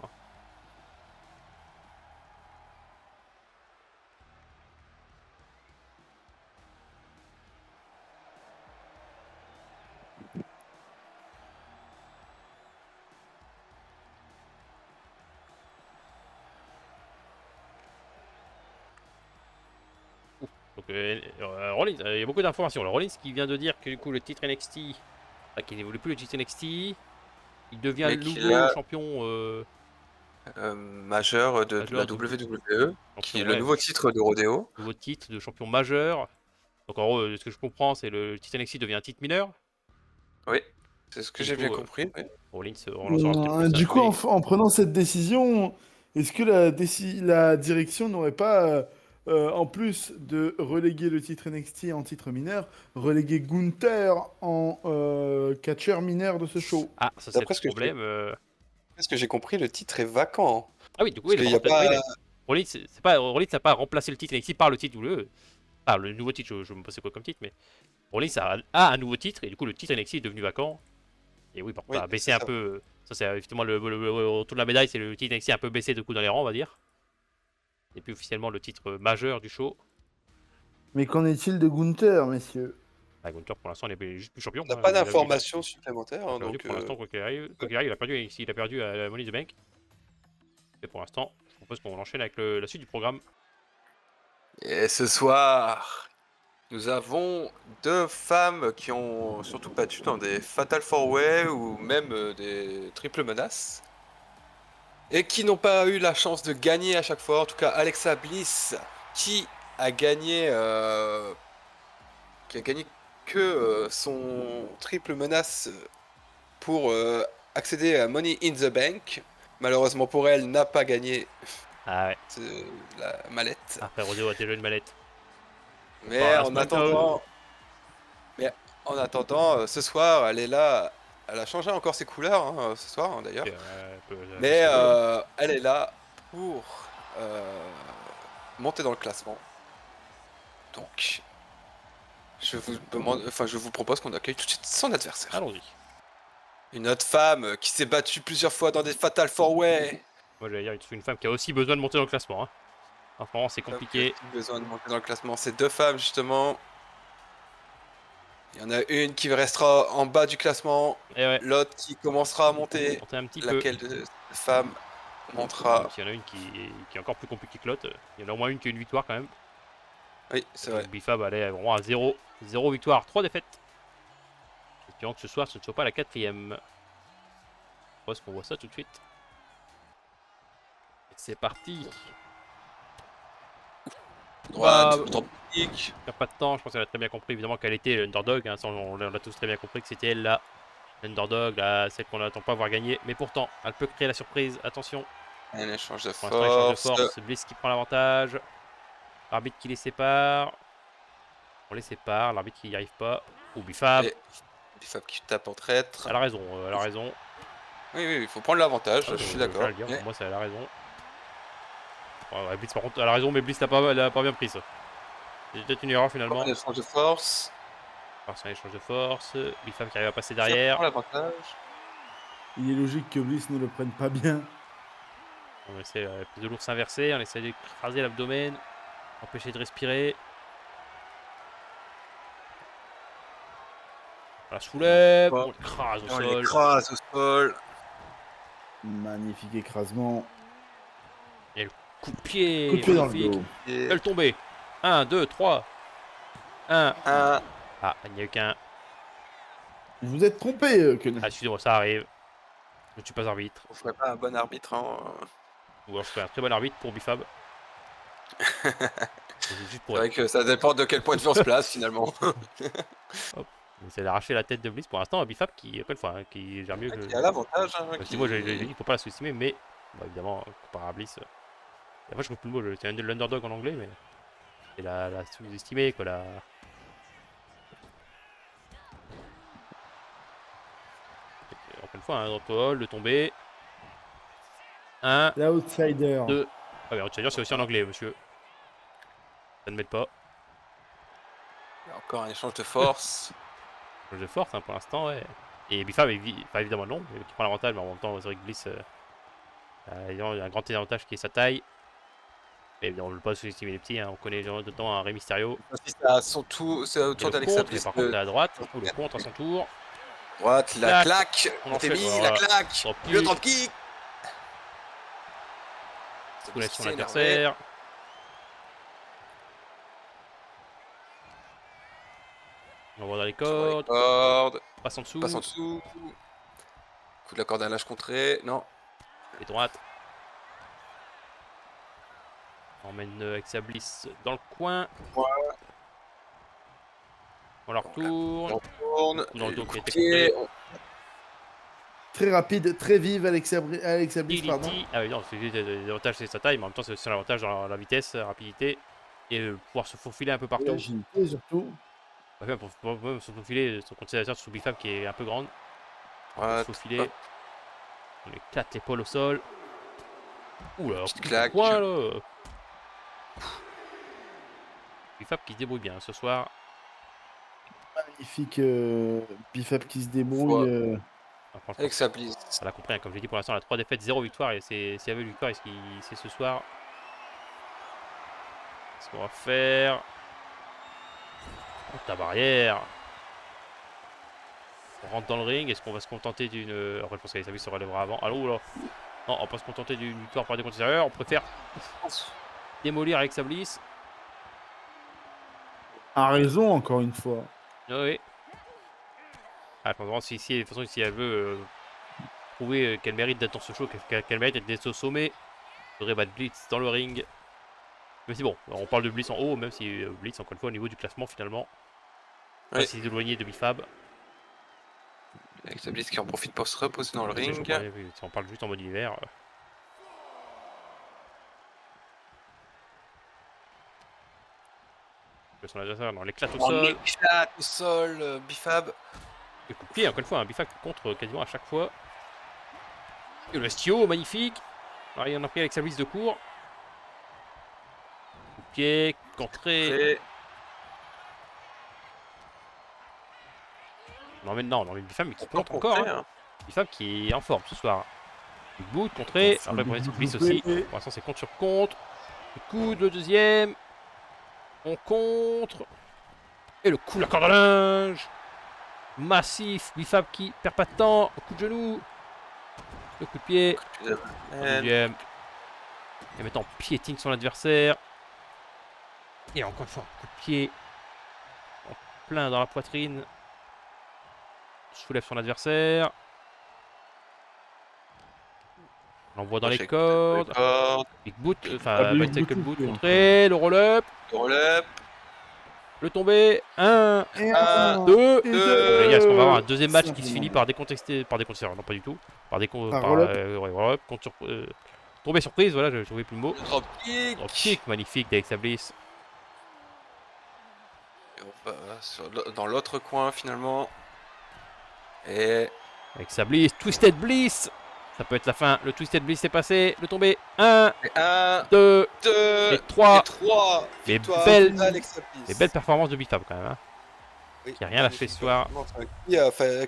Donc Rollins, il y a beaucoup d'informations. Le Rollins qui vient de dire que du coup le titre NXT, qu'il n'évolue plus le titre NXT, il devient le nouveau champion majeur de la WWE, qui est le nouveau titre de Rodeo. Nouveau titre de champion majeur. Donc en gros, ce que je comprends, c'est le titre NXT devient un titre mineur. Oui, C'est ce que Du j'ai bien coup, compris. Oui. Rollins relancera peut-être plus Du coup, mais en prenant cette décision, est-ce que la direction n'aurait pas, en plus de reléguer le titre NXT en titre mineur, relégué Gunther en catcheur mineur de ce show? ah, ça c'est le D'après problème. ce que j'ai compris, le titre est vacant. Ah oui, du coup, Parce oui, qu'il n'y a oui, pas. Rollins, c'est pas Rollins n'a pas remplacé le titre NXT par le titre WWE. Ah, le nouveau titre, je me sais quoi comme titre, mais Rollins a un nouveau titre et du coup le titre NXT est devenu vacant. Et oui, par contre, Oui, a baissé c'est un ça. peu. Ça, c'est effectivement le retour de la médaille, c'est le titre NXT un peu baissé de coup dans les rangs, on va dire. Et puis officiellement le titre majeur du show. Mais qu'en est-il de Gunther, messieurs? Bah, Gunther, pour l'instant, il est juste plus champion, On n'a hein. pas Il a d'informations supplémentaires, hein, perdu donc. pour l'instant, quoi qu'il arrive. Quoi qu'il arrive, il a perdu NXT, il a perdu à la Money in the Bank. Et pour l'instant, je propose qu'on enchaîne avec la suite du programme. Et ce soir, nous avons deux femmes qui ont surtout battu dans des Fatal 4-Way ou même des triples menaces. Et qui n'ont pas eu la chance de gagner à chaque fois. En tout cas, Alexa Bliss, qui a gagné, qui a gagné que son triple menace pour accéder à Money in the Bank. Malheureusement pour elle, n'a pas gagné Ah ouais, la mallette. après Rodeo a déjà une mallette. Mais À en SmackDown. attendant, ce soir, elle est là. Elle a changé encore ses couleurs ce soir d'ailleurs. Mais elle est là pour monter dans le classement. Donc, je vous propose qu'on accueille tout de suite son adversaire. Allons-y. Une autre femme qui s'est battue plusieurs fois dans des Fatal 4-Way. Moi, j'allais dire une femme qui a aussi besoin de monter dans le classement. Hein. En ce moment, c'est compliqué. Qui a besoin de monter dans le classement. Ces deux femmes, justement. Il y en a une qui restera en bas du classement. Et ouais. L'autre qui commencera à monter. Monter un petit Laquelle de ces femmes montera. Il y en a une qui est encore plus compliquée que l'autre. Il y en a au moins une qui a une victoire quand même. Oui, c'est vrai. Bifab, elle est vraiment à 0. 0 victoire, 3 défaites. Espérons que ce soir, ce ne soit pas la 4ème. Je pense qu'on voit ça tout de suite. C'est parti. Droite, Bah, droite pique. il n'y a pas de temps, je pense qu'elle a très bien compris évidemment qu'elle était l'underdog. Hein, on l'a tous très bien compris que c'était elle là. L'underdog, celle qu'on n'attend pas voir gagner. Mais pourtant, elle peut créer la surprise. Attention. Un échange de Pour l'instant, échange de force. force. Bliss qui prend l'avantage. L'arbitre qui les sépare. On les sépare. L'arbitre qui n'y arrive pas. Ou Bifab. Bifab qui tape en traître. Elle a raison. Elle a raison. Oui, oui, il faut prendre l'avantage, je suis d'accord. Pour moi, ça, elle a raison. Ouais, Bliss, par contre, elle a raison, mais Bliss n'a pas bien pris ça. C'est peut-être une erreur finalement. Un échange de force. C'est un échange de force. Bifab qui arrive à passer derrière. L'avantage. Il est logique que Bliss ne le prenne pas bien. On essaie de l'ours inversé, on essaie d'écraser l'abdomen, empêcher de respirer. On la soulève, on l'écrase au On sol. l'écrase au sol. Magnifique écrasement. Coup de pied, Coup de pied dans le magnifique. dos. Belle tombée. 1, 2, 3. 1. Un. Ah, il n'y a eu qu'un. Vous êtes trompé, Ken. Ah, excusez-moi, ça arrive. Je ne suis pas arbitre. On ferait pas un bon arbitre. Hein. Ou alors je ferai un très bon arbitre pour Bifab. C'est vrai que ça dépend de quel point de vue on se place finalement. On essaie d'arracher la tête de Bliss pour l'instant. Bifab qui, encore une fois, hein, qui gère mieux que. Il a l'avantage. Hein, Moi, j'ai dit qu'il ne faut pas la sous-estimer, mais bah, évidemment, comparé à Bliss. Et après, je trouve plus le mot, c'est l'underdog en anglais, mais c'est la sous-estimée, quoi. Encore une fois, un drop hall, de tomber. 1, L'outsider. 2. Ah, mais outsider, c'est aussi en anglais, monsieur. Ça ne m'aide pas. Il y a encore un échange de force. Échange de force, hein, pour l'instant, ouais. Et Bifab, évidemment, non, qui prend l'avantage, mais en même temps, c'est vrai que Bliss. Il y a un grand avantage qui est sa taille. Mais évidemment, on ne veut pas sous-estimer les petits, hein. On connaît dedans un Rey Mysterio. C'est à son tour, c'est au tour d'Alexa Mais Bliss. par contre, à droite, du coup, le contre à son tour. Droite, la claque. On T'es enchaîne, mis, voilà. la claque. Le drop kick. Soulève son adversaire. On va dans les cordes. Passe en dessous. Passe en dessous. Coup de la corde à lâche contré. Non. Et droite. On emmène Alexa Bliss dans le coin. Voilà. On la retourne. On tourne. Dans le dos qui a été pied. coupé. très rapide, très vive, Alexa Bliss, pardon. Ah oui, non, l'avantage c'est sa taille, mais en même temps c'est aussi l'avantage dans la vitesse, la rapidité et pouvoir se faufiler un peu Et partout. l'agilité, surtout. Ouais, même pour se faufiler, son considération sous Bifab qui est un peu grande. Ouais, Se faufiler. On éclate l'épaule au sol. Ouh là, petite coup de claque. poing là. Bifab qui se débrouille bien ce soir. Magnifique Bifab qui se débrouille. Fois. Ah, franchement, Alexa Bliss. elle a compris, hein, comme j'ai dit pour l'instant, elle a 3 défaites, 0 victoire. Et s'il y avait une victoire, c'est ce soir. Ce qu'on va faire. Oh, ta barrière. On rentre dans le ring. Est-ce qu'on va se contenter d'une. Après, je pense qu'Alexa Bliss se relèvera avant. Allô là. Non, on va pas se contenter d'une victoire par des comptes extérieurs. On préfère démolir Alexa Bliss. A raison, encore une fois. Oui. Ah, je pense vraiment si, de toute façon, si elle veut prouver qu'elle mérite d'être dans ce show, qu'elle mérite d'être au sommet, il faudrait battre Blitz dans le ring. Mais c'est bon, on parle de Blitz en haut, même si Blitz, encore une fois, au niveau du classement, finalement, pas Oui. si éloigné de Bifab. Alexa Bliss qui en profite pour se reposer dans le ring. Si on parle juste en mode hiver. Son adversaire dans l'éclate au On sol. éclate au sol, Bifab. Le coup de pied, encore une fois, un Bifab qui contre quasiment à chaque fois. Et le Stio, magnifique. Alors, il en a pris avec sa Bliss de court. Coup de pied, contré. Et Non mais Bifab mais qui encore compte encore. Hein. Bifab qui est en forme ce soir. Big boot, contré. Après pour les Bliss aussi. Pour l'instant c'est contre sur contre. Le coude, le deuxième. On contre. Et le coup, la corde à linge. Massif. Bifab qui perd pas de temps. Le coup de genou. Le coup de pied. Le deuxième. Et maintenant piétine son adversaire. Et encore une fois, coup de pied. En plein dans la poitrine. Soulève son adversaire. On l'envoie dans les cordes. Big boot, enfin bicycle boot contré, le roll-up. Le roll-up. Le tombé. 1, 2. Les gars, est-ce qu'on va avoir un deuxième match qui se finit par décontexter. Par décontexter, non pas du tout. Par des roll-up. Tombé surprise, voilà, je trouvais plus le mot. Drop kick. Drop kick, magnifique d'Alexa Bliss. Et on va dans l'autre coin finalement. Et Alexa Bliss, Twisted Bliss. Ça peut être la fin. Le Twisted Bliss est passé. Le tombé. 1, 2 et 3. Les belles performances de Bifab quand même. Hein. Oui. Qui a rien lâché ce soir.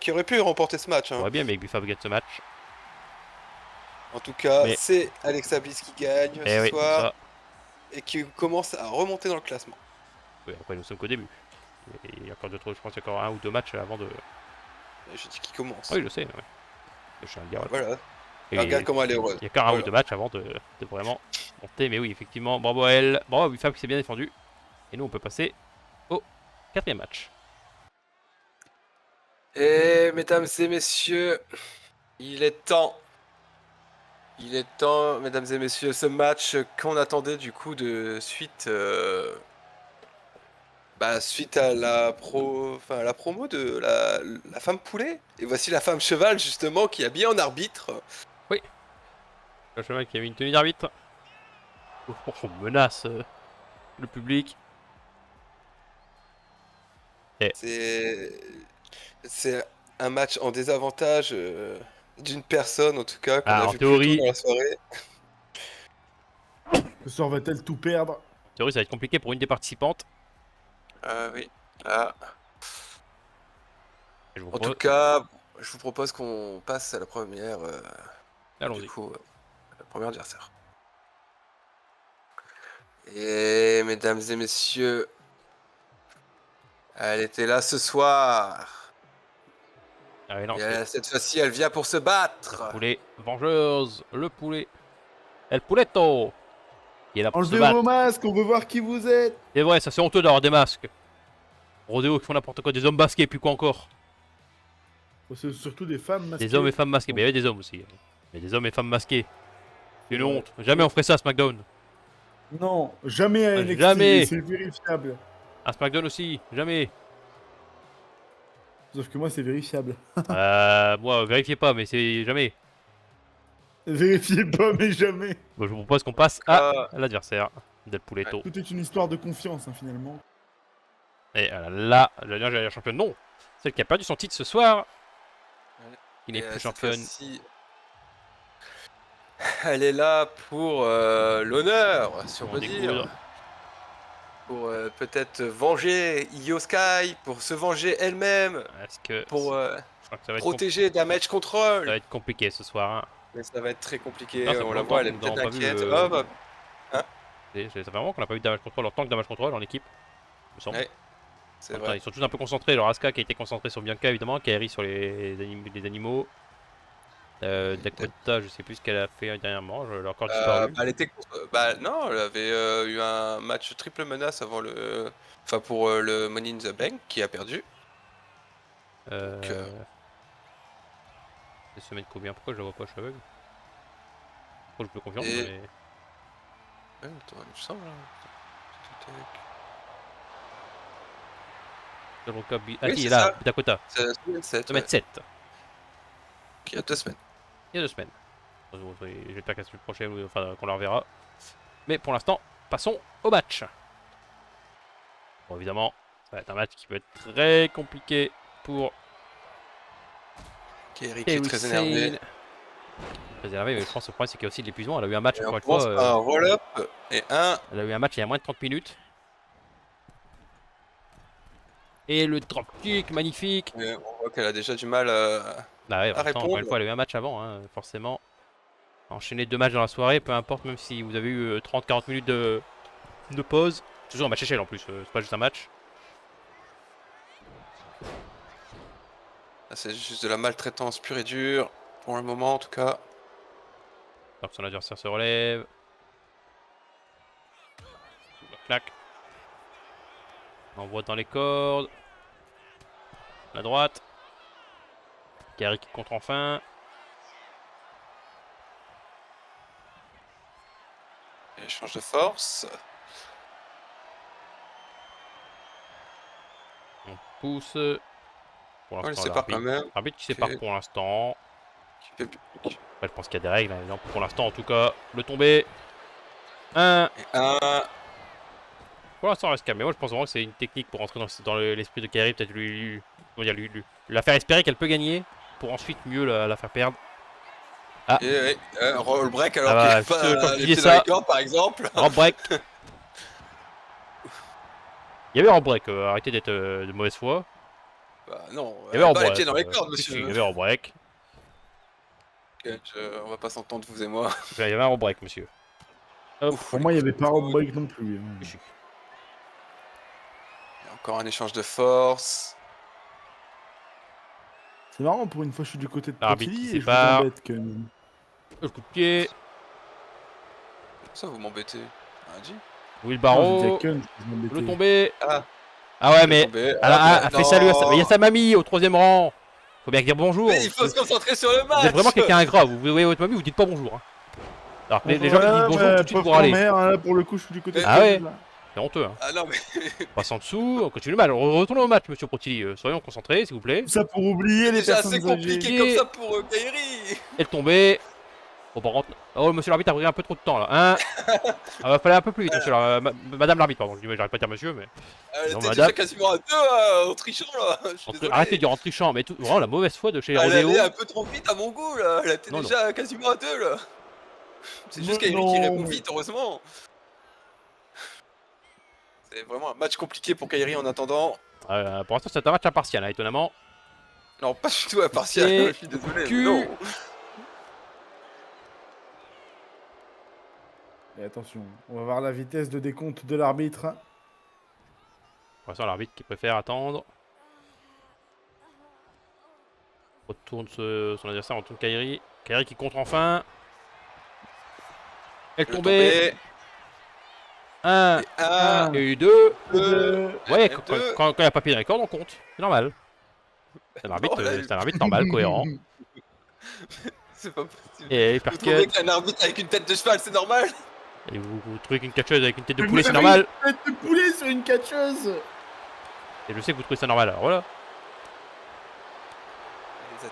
Qui aurait pu remporter ce match. Hein. On voit bien, mais Bifab gagne ce match. En tout cas, c'est Alexa Bliss qui gagne ce soir. Ça. Et qui commence à remonter dans le classement. Oui, après nous sommes qu'au début. Il y a encore je pense qu'il y a encore 1 ou 2 matchs avant de. Je dis qu'il commence. Oui, je sais. Ouais. Je suis un dire. Voilà. Et regarde comment elle est heureuse. Il y a encore 1 ou 2 matchs avant de vraiment monter. Mais oui, effectivement, bravo à elle. Bravo à Bifab qui s'est bien défendu. Et nous, on peut passer au 4e match. Et mesdames et messieurs, il est temps. Il est temps, mesdames et messieurs, ce match qu'on attendait du coup de suite. Suite à la promo de la femme poulet. Et voici la femme cheval justement qui est habillée en arbitre. Oui. Le cheval qui a mis une tenue d'arbitre. On menace le public. Et... C'est un match en désavantage d'une personne en tout cas qu'on a vu plus tôt dans la soirée. Ce soir va-t-elle tout perdre? En théorie, ça va être compliqué pour une des participantes. Oui. En tout cas, je vous propose qu'on passe à la première. Allons-y. Du coup, la première adversaire. Et mesdames et messieurs, elle était là ce soir. Ah oui, non, et cette fois-ci, elle vient pour se battre. Le poulet vengeuse, le poulet. El Pouletto. Il est là pour se battre. Enlevez vos masques, on veut voir qui vous êtes. C'est vrai, ça c'est honteux d'avoir des masques. Rodéo qui font n'importe quoi, des hommes masqués, puis quoi encore? C'est surtout des femmes masquées. Des hommes et femmes masqués, mais il y avait des hommes aussi. Mais des hommes et femmes masqués. C'est une honte. Jamais on ferait ça à SmackDown. Non, jamais à NXT, jamais. c'est vérifiable. À SmackDown aussi, jamais. Sauf que moi, c'est vérifiable. Moi, vérifiez pas, mais c'est jamais. Vérifiez pas, mais jamais. Bon, je vous propose qu'on passe à Ah, l'adversaire Del Puletto. Tout est une histoire de confiance, hein, finalement. Et là, la championne, non. Celle qui a perdu son titre ce soir. Ouais. Qui n'est et, plus cette championne. fois-ci, elle est là pour l'honneur, si on On peut découvre. dire. Pour peut-être venger Io Sky, pour se venger elle-même, Est-ce que pour je crois que ça va être protéger Damage ça Control. va être compliqué ce soir. Hein. Mais ça va être très compliqué, Non, ça fait on la longtemps voit, elle est que nous peut-être n'avons pas vu inquiète. le- Oh, bah, Ça fait vraiment qu'on n'a pas eu de damage control en tant que damage control en équipe. Il me semble. Ouais, c'est En même temps, vrai. ils sont tous un peu concentrés. Alors Asuka qui a été concentré sur Bianca évidemment, Kairi sur les animaux. Dakota, je sais plus ce qu'elle a fait dernièrement, elle a encore disparu. Elle était non, elle avait eu un match triple menace avant le... Enfin, pour le Money in the Bank, qui a perdu. Euh... C'est semaine combien? Pourquoi je la vois pas? Je suis aveugle. Pourquoi je peux confiance Et- mais... Ouais, attends, il me semble, hein. Ah Oui, si, c'est là, ça. Dakota. C'est la semaine 7, Semaine 7, qui a 2 semaines. il y a 2 semaines. J'espère qu'à la semaine prochaine, enfin qu'on la reverra. Mais pour l'instant, passons au match. Bon, évidemment, ça va être un match qui peut être très compliqué pour Kairi qui est très énervé. Très énervé, mais je pense que le problème c'est qu'il y a aussi de l'épuisement. Elle a eu un match, Et on encore une commence fois. par un roll-up et un... Elle a eu un match il y a moins de 30 minutes. Et le dropkick, magnifique. et on voit qu'elle a déjà du mal Bah ouais, à pourtant, encore une répondre. fois, elle a eu un match avant, hein, forcément. Enchaîner 2 matchs dans la soirée, peu importe, même si vous avez eu 30-40 minutes de pause. C'est toujours un match échelle en plus, c'est pas juste un match. C'est juste de la maltraitance pure et dure, pour le moment en tout cas. Alors que son adversaire se relève. Clac. Envoie dans les cordes. La droite. Kairi qui contre enfin. Échange de force. On pousse. Pour On le l'instant, sépare quand même. l'arbitre qui Ok. sépare pour l'instant. Qui fait plus- Après, je pense qu'il y a des règles. Hein, évidemment, pour l'instant, en tout cas, le tombé. 1. Et un... Pour l'instant, on reste calme. Mais moi, je pense vraiment que c'est une technique pour rentrer dans l'esprit de Kairi. Peut-être la faire espérer qu'elle peut gagner. Pour ensuite mieux la faire perdre. Et roll break alors Ah bah, qu'il juste, est quand pas tu les dis pieds ça- dans les cordes par exemple. Rob break. Il y avait Rob break. Arrêtez d'être de mauvaise foi. Bah non, Il y avait Rob pas les break. pieds dans les cordes Si, si, monsieur. il y avait Rob break. Ok, on va pas s'entendre vous et moi. Il y avait un Rob break, monsieur. Hop. Ouf, Pour moi, il n'y avait pas Rob Break non plus. Hein. Si. Et encore un échange de force. C'est marrant, pour une fois, je suis du côté de L'arbitre Potilly qui et je vous sépare. embête quand même. Le coup de pied. Ça vous m'embêtez. Ah, dit. Non, Wheelbarrow. j'ai dit à Kun, je vous embêtais. Le tombé. Ah, Ah ouais, il est mais tombé. elle fait salut à sa... Il y a sa mamie au 3ème rang. Faut bien dire bonjour. Mais il faut se concentrer sur le match. Vous êtes vraiment quelqu'un ingrat. Vous voyez votre mamie, vous dites pas bonjour. Hein. Alors que les gens qui disent bonjour tout de suite pour aller. Mère, hein, là, pour le coup, je suis du côté de Ah ouais. Potilly, là. C'est honteux. Hein. Ah non mais... On passe en dessous, on continue le match. Retournons au match, monsieur Protilly. Soyons concentrés, s'il vous plaît. Tout ça pour oublier les C'est assez personnes âgées. compliqué comme ça pour Kairi. Et le tombé. Bon, par contre... Oh, monsieur l'arbitre a pris un peu trop de temps là. Hein. Ah, fallait un peu plus vite, monsieur. Madame l'arbitre, pardon. J'arrête pas de dire monsieur, mais. Elle Non, était madame. déjà quasiment à 2 en trichant là. Je suis désolé. Arrêtez de dire en trichant, mais tout... vraiment la mauvaise foi de chez Elle Rodeo. allait un peu trop vite à mon goût là. Elle était Non, déjà quasiment à 2 là. C'est juste Kairi Non, qui répond mais- vite, heureusement. C'est vraiment un match compliqué pour Kairi en attendant. Pour l'instant, c'est un match impartial, hein, étonnamment. Non, pas du tout impartial, Et je suis désolé. cul. mais Non. Et attention, on va voir la vitesse de décompte de l'arbitre. Pour l'instant, l'arbitre qui préfère attendre. Retourne son adversaire, retourne Kairi. Kairi qui contre enfin. Elle Le tombée. 1 1, et 2. 2. Ouais, F2. quand il n'y a pas pied dans les cordes, on compte. C'est normal. C'est un arbitre, Oh, là, c'est un arbitre normal, cohérent. C'est pas possible. Et Vous trouvez hypercut. qu'un arbitre avec une tête de cheval c'est normal? Et vous trouvez qu'une catcheuse avec une tête de Mais poulet, vous c'est avez normal. une tête de poulet sur une catcheuse. Et je sais que vous trouvez ça normal, alors voilà.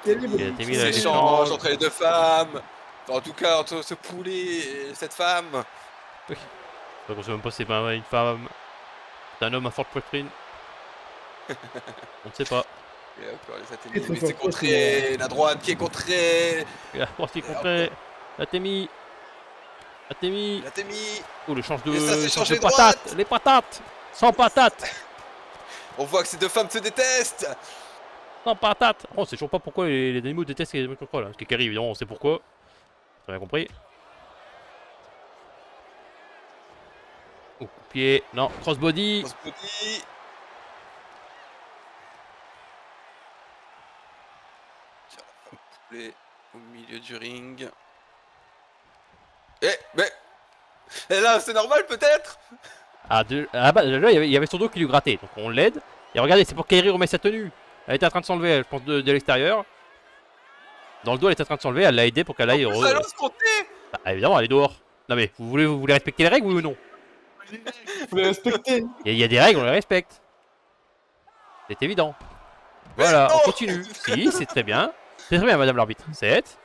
Terrible. Il a été mis Ces là, échanges entre les deux femmes. En tout cas, entre ce poulet et cette femme. Donc on sait même pas si c'est pas une femme. C'est un homme à forte poitrine. On ne sait pas. Et encore les Très, Athémis, très mais c'est fort, contré. La droite qui est contrée. Et la porte qui est contrée. L'Athémie. L'Athémie. L'Athémie. Oh, le change Et ça s'est de changé de patates. droite. Les patates. Sans patates. On voit que ces deux femmes se détestent. Sans patates. Oh, on sait toujours pas pourquoi les animaux détestent les micro-crolls. Ce qui est carré, évidemment, on sait pourquoi. T'as bien compris. Oh, coup de pied. Non, crossbody. Crossbody. Tiens, la femme poulet au milieu du ring. Et là, c'est normal peut-être. Ah bah, là, il y avait son dos qui lui grattait. Donc on l'aide. Et regardez, c'est pour qu'Airi remet sa tenue. Elle était en train de s'enlever, je pense, de l'extérieur. Dans le dos, elle était en train de s'enlever. Elle l'a aidé pour qu'elle aille. Ça lance compter. Bah, évidemment, elle est dehors. Non mais, vous voulez respecter les règles, oui ou non? Faut les respecter. Il y a des règles, on les respecte. C'est évident. Voilà, non. on continue. Si, c'est très bien. C'est très bien, madame l'arbitre. 7.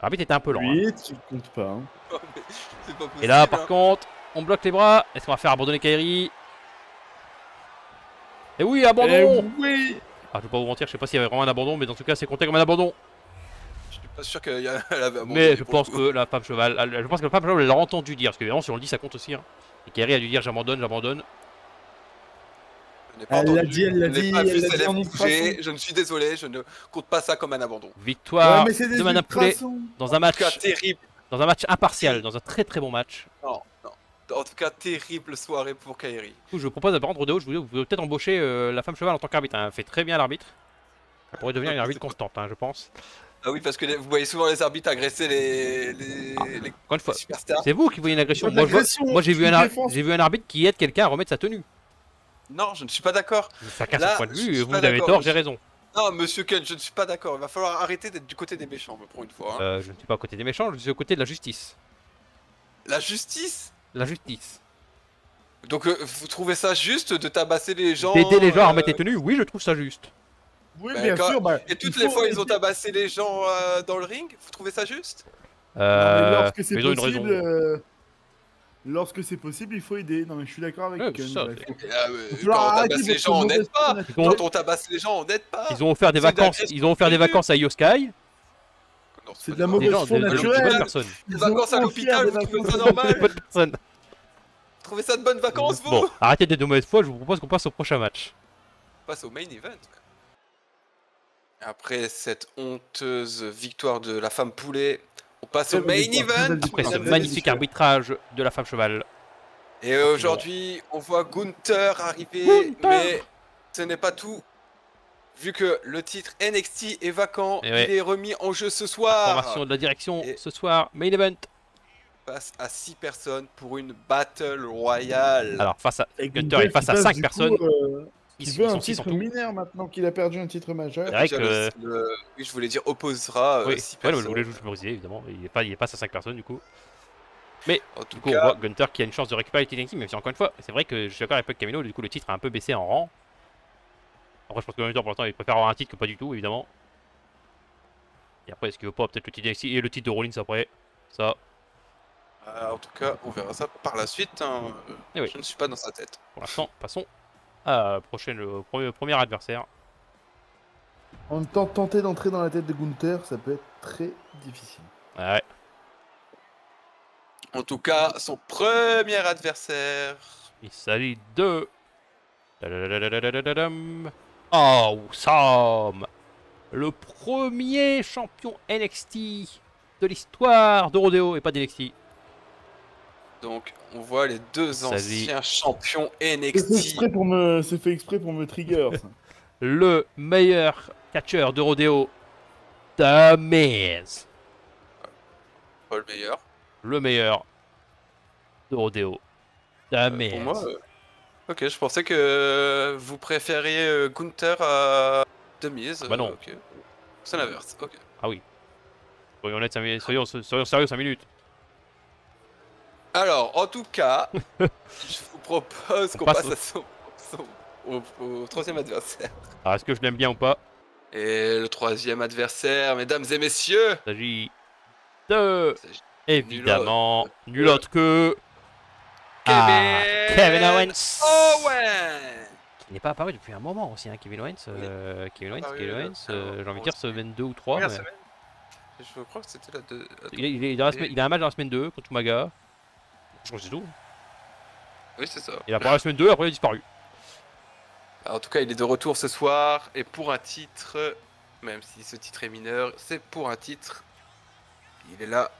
L'arbitre était un peu lent. Hein. 8, tu comptes pas. Hein. Oh, mais c'est pas possible. Et là, par hein. contre, on bloque les bras. Est-ce qu'on va faire abandonner Kairi? Et oui, abandon. Oui. Ah, je vais pas vous mentir, je sais pas s'il y avait vraiment un abandon, mais dans tout cas, c'est compté comme un abandon. Je suis pas sûr qu'elle avait abandonné. Mais je pour pense le coup. que la femme cheval, je pense que la femme cheval, elle l'a entendu dire, parce que évidemment, si on le dit, ça compte aussi. Hein. Et Kairi a dû dire j'abandonne, j'abandonne. Je n'ai pas Elle l'a entendu, dit, elle l'a je n'ai dit, pas vu elle l'a ses dit en lèvres bouger. ultrason. Je ne suis désolé, je ne compte pas ça comme un abandon. Victoire Ouais, mais c'est des de Madame Poulet ultrasons. dans un En tout cas, match, terrible. dans un match impartial, dans un très très bon match. Non, non. En tout cas, terrible soirée pour Kairi. Du coup, je vous propose de rendre Rodeo, vous pouvez peut-être embaucher la femme cheval en tant qu'arbitre. Hein. Elle fait très bien l'arbitre. Elle pourrait devenir une arbitre constante, hein, je pense. Ah oui, parce que vous voyez souvent les arbitres agresser les Encore une fois, superstars. c'est vous qui voyez une agression. Pas d'agression, Moi, j'ai vu, une défense. j'ai vu un arbitre qui aide quelqu'un à remettre sa tenue. Non, je ne suis pas d'accord. Chacun Là, son point de je vue, suis vous pas avez d'accord, tort, monsieur. j'ai raison. Non, monsieur Ken, je ne suis pas d'accord. Il va falloir arrêter d'être du côté des méchants, pour une fois. Hein. Je ne suis pas à côté des méchants, je suis au côté de la justice. La justice. La justice. Donc, vous trouvez ça juste de tabasser les gens D'aider les gens à remettre les tenues, oui, je trouve ça juste. Oui, Bah, bien sûr. Bah, Et toutes il les faut fois, ils ont aider. tabassé les gens dans le ring. Vous trouvez ça juste? Non, mais lorsque c'est mais ils ont une raison. possible, lorsque c'est possible, il faut aider. Non, mais je suis d'accord avec Ouais, Ken. c'est ça, bref. Quand on tabasse les gens, on n'aide pas. Ils ont- Quand on tabasse les gens, on n'aide pas. Ils ont offert des C'est de vacances, l'agression ils ont offert des prévue. vacances à Yoskai. Non, C'est pas de la des mauvaise Des gens, foi de naturelle. bonnes personnes. Des vacances à l'hôpital, vous trouvez ça normal? Bonnes personnes. Vous trouvez ça de bonnes vacances, vous? Bon, arrêtez d'être de mauvaise foi, je vous propose qu'on passe au prochain match. On passe au main event. Après cette honteuse victoire de la femme poulet, on passe au main event. Après ce Très magnifique délicieux. arbitrage de la femme cheval. Et aujourd'hui, on voit Gunther arriver, Gunther. mais ce n'est pas tout. Vu que le titre NXT est vacant, Et ouais. il est remis en jeu ce soir. Formation de la direction Et- ce soir, main event. Face à 6 personnes pour une Battle Royale. Alors face à Et Gunther est face à 5 personnes. Il Ils veut un sont 6 en titre tout. mineur maintenant qu'il a perdu un titre majeur. C'est vrai Déjà, que- oui, je voulais dire opposera Oui, 6 ouais, mais je personnes. voulais juste mémoriser évidemment. Il est pas à 5 personnes du coup. En tout Du coup, on cas, voit Gunther qui a une chance de récupérer le titre NXT, même si encore une fois, c'est vrai que je suis d'accord avec Camino, du coup le titre a un peu baissé en rang. Après, je pense que Gunther pour l'instant il préfère avoir un titre que pas du tout, évidemment. Et après, est-ce qu'il veut pas peut-être le titre NXT et le titre de Rollins après? Ça, en tout cas, on verra ça par la suite. Hein. Eh oui. Je ne suis pas dans sa tête. pour l'instant, passons à au premier adversaire. En même temps, tenter d'entrer dans la tête de Gunther, ça peut être très difficile. Ouais, En tout cas, son premier adversaire. il s'agit de. Dadadadadadadadam. Oh, Sam, le premier champion NXT de l'histoire de Rodeo et pas d'NXT. Donc, on voit les deux s'agit- anciens champions C'est fait NXT. exprès c'est fait exprès pour me trigger. Ça. Le meilleur catcheur de Rodeo, The Miz. Pas le meilleur. Le meilleur de Rodeo, The Miz. Pour moi, ok, je pensais que vous préfériez Gunther à Demise. Bah non. Ok. C'est l'inverse. Ok. Ah oui. Soyons honnêtes, soyons sérieux 5 minutes. Alors, en tout cas, je vous propose On qu'on passe passe au- à son au troisième adversaire. Alors, est-ce que je l'aime bien ou pas? Et le troisième adversaire, mesdames et messieurs, Il s'agit de... il s'agit Évidemment, nul nul autre que... Ah, Kevin Owens. Owen. Qui n'est pas apparu depuis un moment aussi, hein, Kevin Owens. Kevin Owens, apparu, Kevin Owens, alors, j'ai envie de dire semaine 2 ou 3. Première Mais... semaine. Je crois que c'était la 2. Il a un match dans la semaine 2 contre Umaga. Je crois que c'est tout. Oui, c'est ça. Il a parlé la semaine 2, après il a disparu. En tout cas, il est de retour ce soir et pour un titre, même si ce titre est mineur, c'est pour un titre. Il est là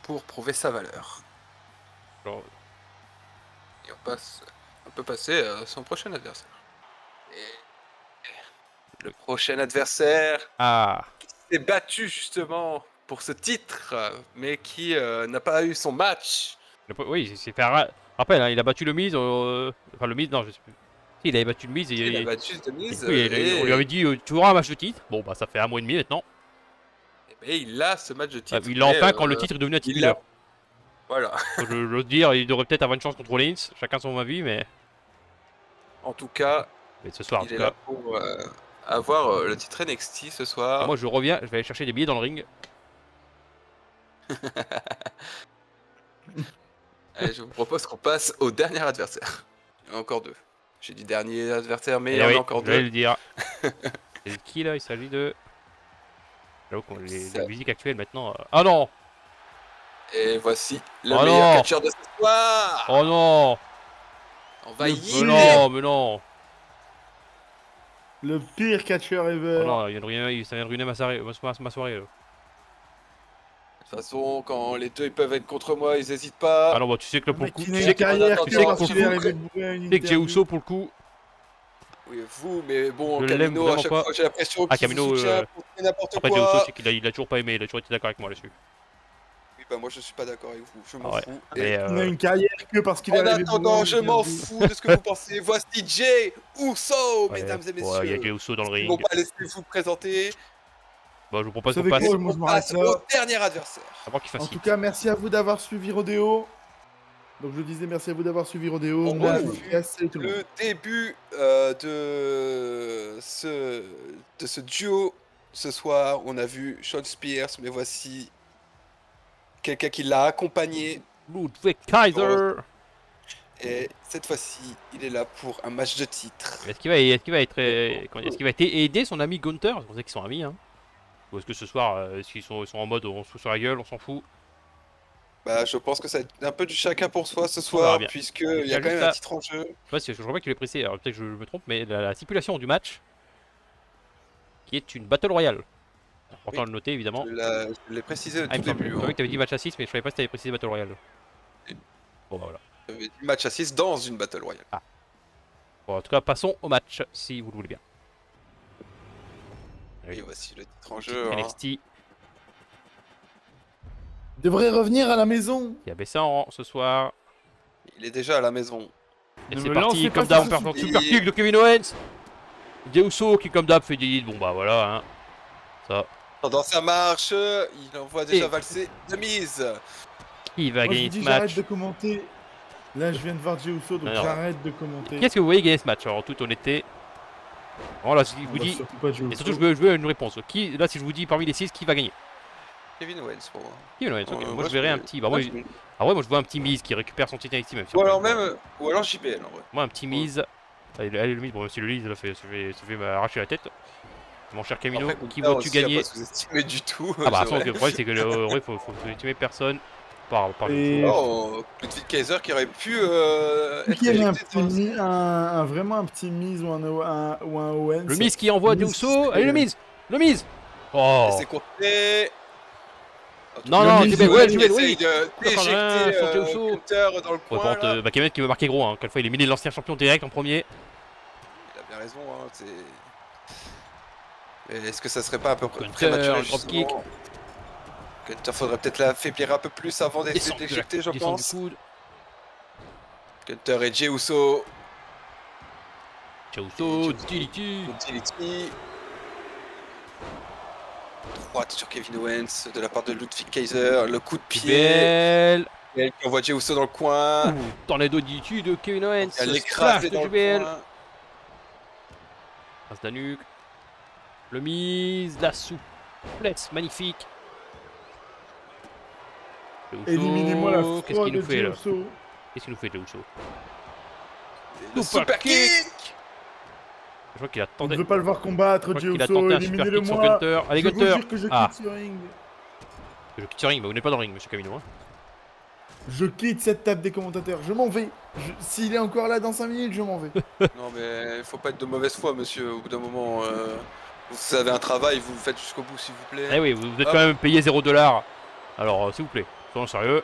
pour prouver sa valeur. Genre, Et on peut passer à son prochain adversaire. Et le prochain adversaire ah, qui s'est battu justement pour ce titre, mais qui n'a pas eu son match. oui, c'est fait. Rappelle, hein, il a battu le Miz. Enfin, le Miz, non, je sais plus. Si, il avait battu le Miz et. Il a battu Denise. On lui avait dit tu auras un match de titre. Bon, bah, ça fait un mois et demi maintenant. Et il a ce match de titre. Il l'a enfin quand le titre est devenu un titre mineur. Voilà. J'ose dire, il devrait peut-être avoir une chance contre Rollins. Chacun son avis, mais. En tout cas, Mais ce soir, en il tout est cas. là pour avoir le titre NXT ce soir. Et moi, je reviens, je vais aller chercher des billets dans le ring. Allez, je vous propose qu'on passe au dernier adversaire. Il y en a encore deux. J'ai dit dernier adversaire, mais Et il y en oui, a encore je vais deux. le dire. C'est qui là? Il s'agit de. J'avoue que les Ça- musiques actuelles maintenant. Ah non! Et voici le Oh meilleur non. catcheur de ce soir. Oh non! On va Le y Mais non! Le pire catcheur ever. Oh non, ça vient de ruiner ma soirée. Ma soirée là. De toute façon, quand les deux ils peuvent être contre moi, ils hésitent pas. Ah non, bah tu sais que là Le pour le mec coup. qui Tu n'a sais une que, carrière attends, que quand attends, il est attends, arrivé bourré à une tu sais que Jey interview. Uso pour le coup. Oui, vous, mais bon, Je l'aime Camino, à vraiment chaque pas. fois j'ai l'impression Ah, qu'il vous Camino, soutient pour faire n'importe Après Jey quoi. Uso, c'est qu'il a toujours pas aimé, il a toujours été d'accord avec moi là-dessus. Oui, bah moi je suis pas d'accord avec vous, je m'en Ah ouais. fous. Mais Et Il n'a une carrière que parce qu'il est en arrivé bourré attendant, à une je m'en interview. fous de ce que vous pensez. Voici Jey Uso, ouais, mesdames et il y a messieurs. Jey Uso dans le Ils m'ont ring. pas laissé vous présenter. Bah je vous propose Vous qu'on savez passe quoi, moi je On m'arrête passe là. au dernier adversaire. avant qu'il fasse En tout hit. cas, merci à vous d'avoir suivi Rodeo. Donc je disais merci à vous d'avoir suivi Rodeo. On Moi, a je vous vu casse, salut tout le monde. Le début de ce duo ce soir, on a vu Sean Spears, mais voici quelqu'un qui l'a accompagné. Ludwig Kaiser! Et cette fois-ci, il est là pour un match de titre. Est-ce qu'il va être est-ce qu'il va aider son ami Gunther? C'est pour ça qu'ils sont amis, hein. Ou est-ce que ce soir, ils sont en mode on se fout sur la gueule, on s'en fout? Bah, je pense que ça va être un peu du chacun pour soi ce verra soir, bien. puisqu'il y a quand même juste un là- titre en jeu. Je sais pas si je crois pas que tu l'ai précisé, alors peut-être que je me trompe, mais la stipulation du match, qui est une Battle Royale. Important de le noter évidemment. Je l'ai précisé au Ah, il tout me semble début. je savais que t'avais dit match à 6, mais je savais pas si t'avais précisé Battle Royale. Oui. Bon bah voilà. J'avais dit match à 6 dans une Battle Royale. Bon, en tout cas, passons au match, si vous le voulez bien. Et voici le titre en jeu. hein. NXT Il devrait revenir à la maison. qui a baissé en rang ce soir. Il est déjà à la maison. Et Ne c'est me parti, lancez comme pas d'hab, sur on ce perd sujet. super kick de Kevin Owens. Jey Uso qui, comme d'hab, fait des hits. Bon bah voilà, hein. Ça. Dans sa marche, il envoie déjà Et- valser de mise. Qui va Moi, je gagner vous dis, ce j'arrête match? de commenter. Là, je viens de voir Jey Uso, donc Non, non. j'arrête de commenter. Qu'est-ce que vous voyez gagner ce match? Alors, en toute honnêteté. Bon, là, si je On vous va dis. surtout pas Jey Et Uso. surtout, je veux une réponse. Là, si je vous dis parmi les 6, qui va gagner? Kevin Owens pour moi. Kevin Owens, ok. Ouais, Moi, je verrais un petit. Bah, moi, je- ah ouais, moi, je vois un petit Miz qui récupère son titre NXT même. si Ou on alors peut- même, ou alors JBL en vrai. Moi, un petit Miz. Allez, le Miz, bon, si le Miz, là, se fait m'arracher la tête. Mon cher Camino, Après, qui Gunther vois-tu aussi, il a gagner? pas sous-estimé du tout. Ah bah, c'est vrai. le problème, c'est que en vrai, faut sous-estimer personne. Par Et- Oh, Ludwig Kaiser qui aurait pu être Qui aime un éjecté petit dans- vraiment un petit Miz ou un Owens. Le Miz qui envoie Le Jey Miz Uso. qui- Allez, le Miz! Le Miz! Oh! Et c'est contré. Non, Le non, Miz, JBL, ouais, JBL, oui! Essaye de Enfin, d'éjecter sur Jey Uso. Gunther dans le Ouais, coin. par contre, là. bah, Kemet qui veut marquer gros, hein. Quelle fois il a éliminé l'ancien champion direct en premier. Il a bien raison. Hein, mais est-ce que ça serait pas un peu Gunther, prématuré dropkick. justement Gunther faudrait peut-être l'affaiblir un peu plus avant Descend d'éjecter, je descend du pense. coude. Gunther et Jey Uso. Jey Uso, Et DDT. Utility. Droite sur Kevin Owens de la part de Ludwig Kaiser. Le coup de pied. JBL. JBL qui envoie Jey Uso dans le coin. Tornado DDT de Kevin Owens. Elle Slash écrasé de dans le JBL. coin. Prince Danuque. Le mise, la souplesse, magnifique. Jey Uso, Éliminez-moi la qu'est-ce fraude qu'il nous de fait Jey là? Uso. Qu'est-ce qu'il nous fait Jey Uso? Le super kick. Je crois qu'il On attendait. ne veut pas le voir combattre, Je Jey crois qu'il a Uso. tenté un super kick sur Éliminez-le-moi. Gunter. Allez Je vous Gunter. jure que je Ah, quitte ce ring. je quitte ce ring, mais vous n'êtes pas dans le ring, monsieur Camino. Hein. Je quitte cette table des commentateurs. Je m'en vais. S'il est encore là dans 5 minutes, je m'en vais. Non mais faut pas être de mauvaise foi, monsieur. Au bout d'un moment, vous avez un travail, vous le faites jusqu'au bout, s'il vous plaît. Eh oui, vous êtes Hop. quand même payé 0$. Alors, s'il vous plaît, soyons sérieux.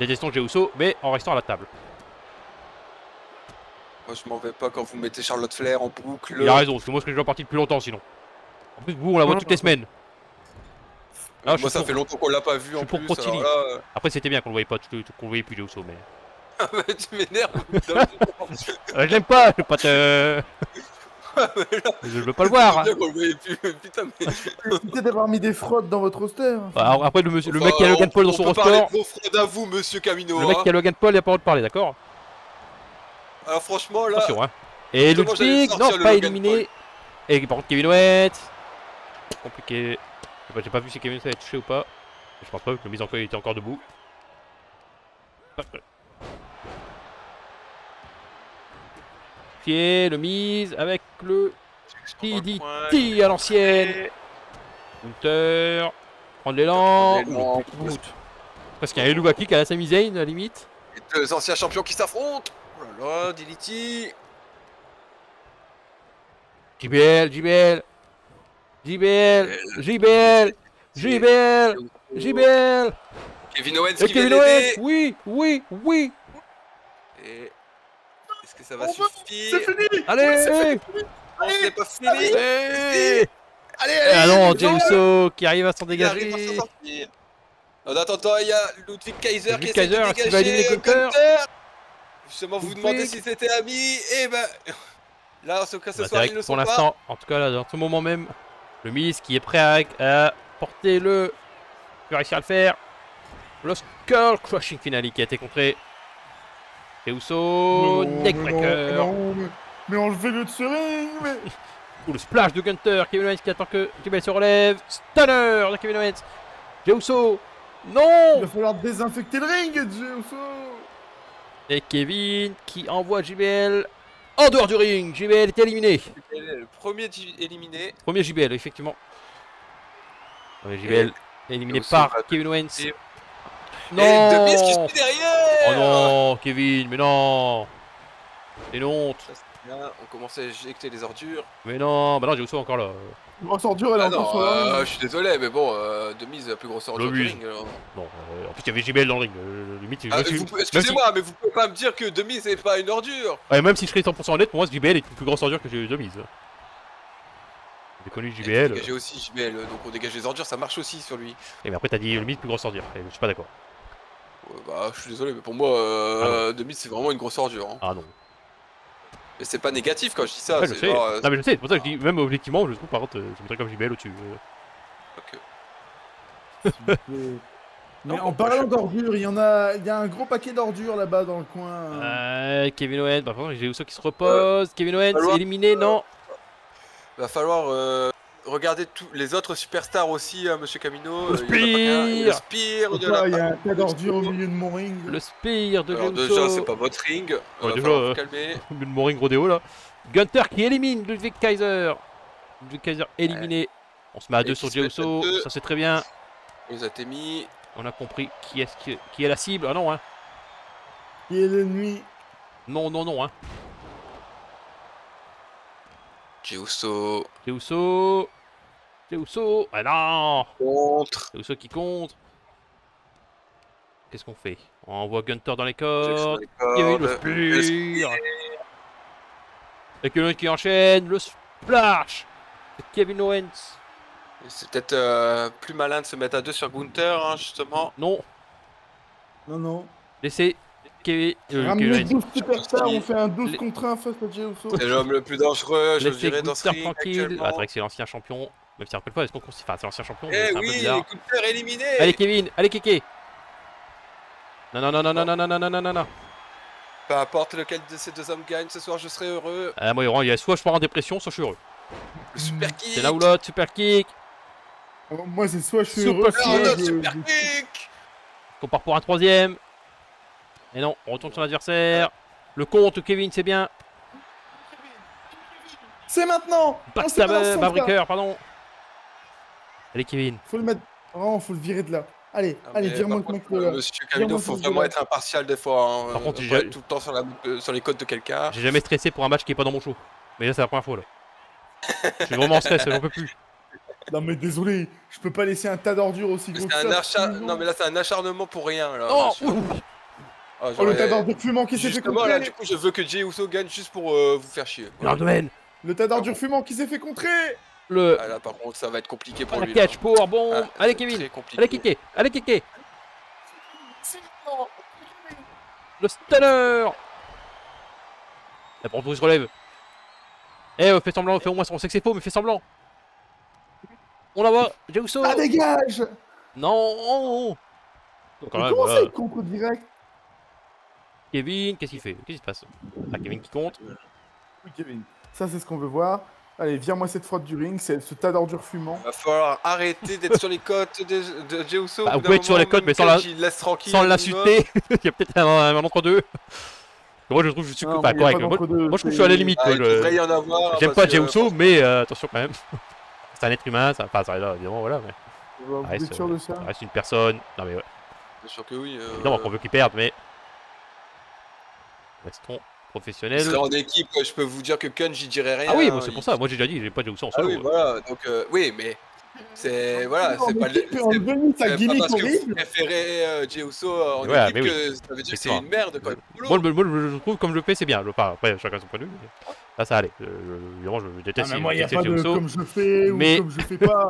Détestons Jey Uso, mais en restant à la table. Moi, je m'en vais pas quand vous mettez Charlotte Flair en boucle. Il a raison, parce que moi, je serais déjà parti depuis longtemps sinon. En plus, vous, on la voit toutes les semaines. Ah, je Moi, suis ça pour- fait longtemps qu'on l'a pas vu je en suis pour plus. Protili. Alors là, Après, c'était bien qu'on le voyait pas, qu'on le voyait plus Jey Uso, mais. tu m'énerves. Je l'aime pas, je veux pas te. Je veux pas le voir. Hein. Bien qu'on le voyait plus. Putain, mais. Peut-être d'avoir mis des fraudes dans votre roster. Bah, après, le mec Enfin, qui a Logan Paul dans son on peut parler roster. de vos fraudes à vous, monsieur Camino. Le mec hein. qui a Logan Paul, il a pas le droit de parler, d'accord? Alors franchement, là, Attention, hein. Et Justement, j'allais Ludwig, sortir non, le pas Logan éliminé. Et par contre, Kevin Owens. Compliqué. J'ai pas vu si Kevin Owens avait touché ou pas. Je pense pas, que le mise en il était encore debout. Pied, le mise avec le DDT à l'ancienne. Hunter. Prendre l'élan. Prendre l'élan. Parce qu'il y a un Eluga kick à la Sami Zayn à la limite. les deux anciens champions qui s'affrontent. Oh là là, DDT. JBL, JBL. JBL, JBL, JBL, JBL. Kevin Owens Et qui vient Kevin Owens, l'aider. oui, oui, oui. Et est-ce que ça va C'est suffire? fini. Allez, Non, ce n'est pas fini. allez. Allez, Ah non, Kevin Owens, Jey Uso qui arrive à s'en il arrive à dégager. s'en sortir. En attendant, il y a Ludwig Kaiser Ludwig qui essaie Kaiser, de est-ce qu'il va éliminer dégager Gunther Justement, vous Ludwig. demandez si c'était ami, et ben là, en tout cas, ce Bah, soir, c'est ils vrai ne que sont pour pas. l'instant, en tout cas là, dans ce moment même, le Miz qui est prêt à porter le. Il va réussir à le faire. Le Skull Crushing Finale qui a été contré. Jey Uso, neckbreaker. Mais enlevez-le de ce ring. Mais... Ou le splash de Gunter. Kevin Owens qui attend que JBL se relève. Stunner de Kevin Owens. Jey Uso. Il Non. va falloir désinfecter le ring, Jey Uso. Et Kevin qui envoie JBL en dehors du ring. JBL est éliminé. Le premier éliminé. Premier JBL, effectivement. Ouais, JBL éliminé Uso par va- Kevin Owens. Et Non. Demis qui suit derrière. Oh non, Kevin, mais non. C'est une honte. Ça, c'est bien. On commence à éjecter les ordures. Mais non, bah non, Jey Uso encore là. Grosse ordure, elle est Ah encore non, sur le ring. je suis désolé, mais bon, Demise est la plus grosse ordure du Demise. ring. alors. Bon, en plus il y avait JBL dans le ring. Limite, Ah, même si- excusez-moi, mais vous pouvez pas me dire que Demise n'est pas une ordure. Ouais, même si je serais 100% honnête, pour moi, JBL est une plus grosse ordure que j'ai de mise. J'ai connu JBL. J'ai aussi JBL, donc on dégage les ordures, ça marche aussi sur lui. Et mais après, t'as dit le Miz plus grosse ordure. Et je suis pas d'accord. Bah, je suis désolé, mais pour moi, Demise c'est vraiment une grosse ordure. Hein. Ah non. Mais c'est pas négatif quand je dis ça. Ouais, je c'est sais. genre, Non, mais je sais, c'est pour ça que je dis, même objectivement, je trouve par contre, je mettrais comme JBL au-dessus. Mais Non, en parlant d'ordures, il y a un gros paquet d'ordures là-bas dans le coin. Kevin Owens, par contre, j'ai Uso qui se repose. Kevin Owens falloir- éliminé, non. va falloir regarder tous les autres superstars aussi, monsieur Camino. Le il y en a pas qu'un. Et le Spear. Spear de Pourquoi la il y a un tas d'ordures au milieu de mon ring. Le Spear de Jey Alors déjà, Uso. c'est pas votre ring. Ouais, va déjà, falloir vous calmer. Le mon ring rodéo là. Gunter qui élimine Ludwig Kaiser. Ludwig Kaiser éliminé. On se met à Et 2 qui sur se Jey met à Uso, deux. ça c'est très bien. On les a mis. On a compris qui est la cible. Ah non, hein. Qui est l'ennemi. Non, non, non, hein. Jey Uso Jey Uso. Jey Uso. Ah non. contre. Jey Uso qui contre. Qu'est-ce qu'on fait? On envoie Gunter dans les Jackson cordes. Il y a eu le Record, le Spear. Et Kevin Owens qui enchaîne. Le splash de Kevin Owens. C'est peut-être plus malin de se mettre à 2 sur Gunther, hein, justement. Non. Non, non. Laissez Kevin Ramenez Owens. 12 superstars, on fait un 12 Les- contre 1 face à Jey Uso. C'est l'homme le plus dangereux, je le Laissez dirais, dans ce Gunther ring tranquille. Ah, c'est actuellement. vrai que c'est l'ancien champion. Même si encore une fois, est-ce qu'on considère. Enfin, c'est l'ancien champion, mais Eh c'est un peu oui, bizarre. Gunther éliminé. Allez Kevin, allez Kéké. Non, non, non, non, non, non, non, non, non, non, non. Peu importe lequel de ces deux hommes gagne ce soir, je serai heureux. Moi, il y a soit je pars en dépression, soit je suis heureux. Le super kick. C'est là ou l'autre, super kick. Moi, c'est soit je suis Super heureux, kick. soit Oh non, je... super kick. On part pour un troisième. Et non, on retourne sur l'adversaire. Le compte, Kevin, c'est bien. C'est maintenant. Backstabber, Babricker, pardon. Allez, Kevin. Faut le mettre... Vraiment, faut le virer de là. Allez, Ah, allez, mais vire-moi par le mec contre, de là. Monsieur Camino, Vire-moi faut ce vraiment gars-là. être impartial des fois. Hein. Par contre, Faut pas être tout le temps sur les côtes de quelqu'un. J'ai jamais stressé pour un match qui est pas dans mon show. Mais là, c'est la première fois, là. Je suis vraiment en stress, j'en peux plus. Non mais désolé, je peux pas laisser un tas d'ordures aussi gros que C'est un ça. achat. Non mais là c'est un acharnement pour rien là. Oh, monsieur. Ah, Oh le j'aurais- tas d'ordures fumant qui s'est fait Justement là, contrer. du coup, je veux que Jey Uso gagne juste pour vous faire chier. Voilà. Gardwen. Le tas d'ordures fumant qui s'est fait contrer. Le... Ah, là par contre, ça va être compliqué pour La lui. catch, là. power bomb. Ah, Allez, c'est Kevin. très compliqué. Allez, kicker. Allez, kicker. C'est maintenant. Le stunner. La porte se relève. Eh, fais semblant, fais au moins, on sait que c'est faux, mais fais semblant. On la voit, Jey Uso. Ah dégage. Non. Donc, quand Mais même, comment ça voilà. il contre direct? Kevin, qu'est-ce qu'il fait? Qu'est-ce qui se passe? Ah, Kevin qui compte. Oui Kevin, ça c'est ce qu'on veut voir. Allez, vire-moi cette frotte du ring, c'est ce tas d'ordures fumant. Va falloir arrêter d'être sur les côtes de Jey Uso. Bah, Au vous bout pouvez d'un être sur les moment, côtes, même mais sans Kenji, la- il laisse tranquille. Sans un l'insulter, il y a peut-être un entre-deux. Moi, je trouve que je suis Non, pas mais y a correct. pas Moi, d'entre-deux, je trouve que je suis à la limite. minimum. Ah, quoi, il devrait y en avoir. J'aime parce pas Jey que, Uso, mais attention quand même. C'est un être humain, ça passe, là, évidemment, voilà. Mais Vous êtes sûr de ça? ça reste une personne. Non, mais ouais. Bien sûr que oui. Évidemment qu'on veut qu'il perde, mais. Restons professionnels. Il serait en équipe, je peux vous dire que Kenji dirait rien. Ah oui, moi, hein, c'est pour il- ça. Moi, j'ai déjà dit, j'ai pas Jey Uso en Ah solo. oui, voilà. Donc, oui, mais c'est. Voilà, c'est pas le. En devenu sa C'est pas gimmick parce que vous horrible. préférez Jey Uso en Ouais, équipe mais oui. que ça veut dire que c'est Effectivement. une merde quoi. Moi, je trouve comme je le fais, c'est bien. Enfin, après, chacun son point de vue. Mais là, ça allait. Évidemment, je Ah, déteste mais moi, il n'y a déteste pas Jey de Uso. comme je fais mais- ou comme je fais pas.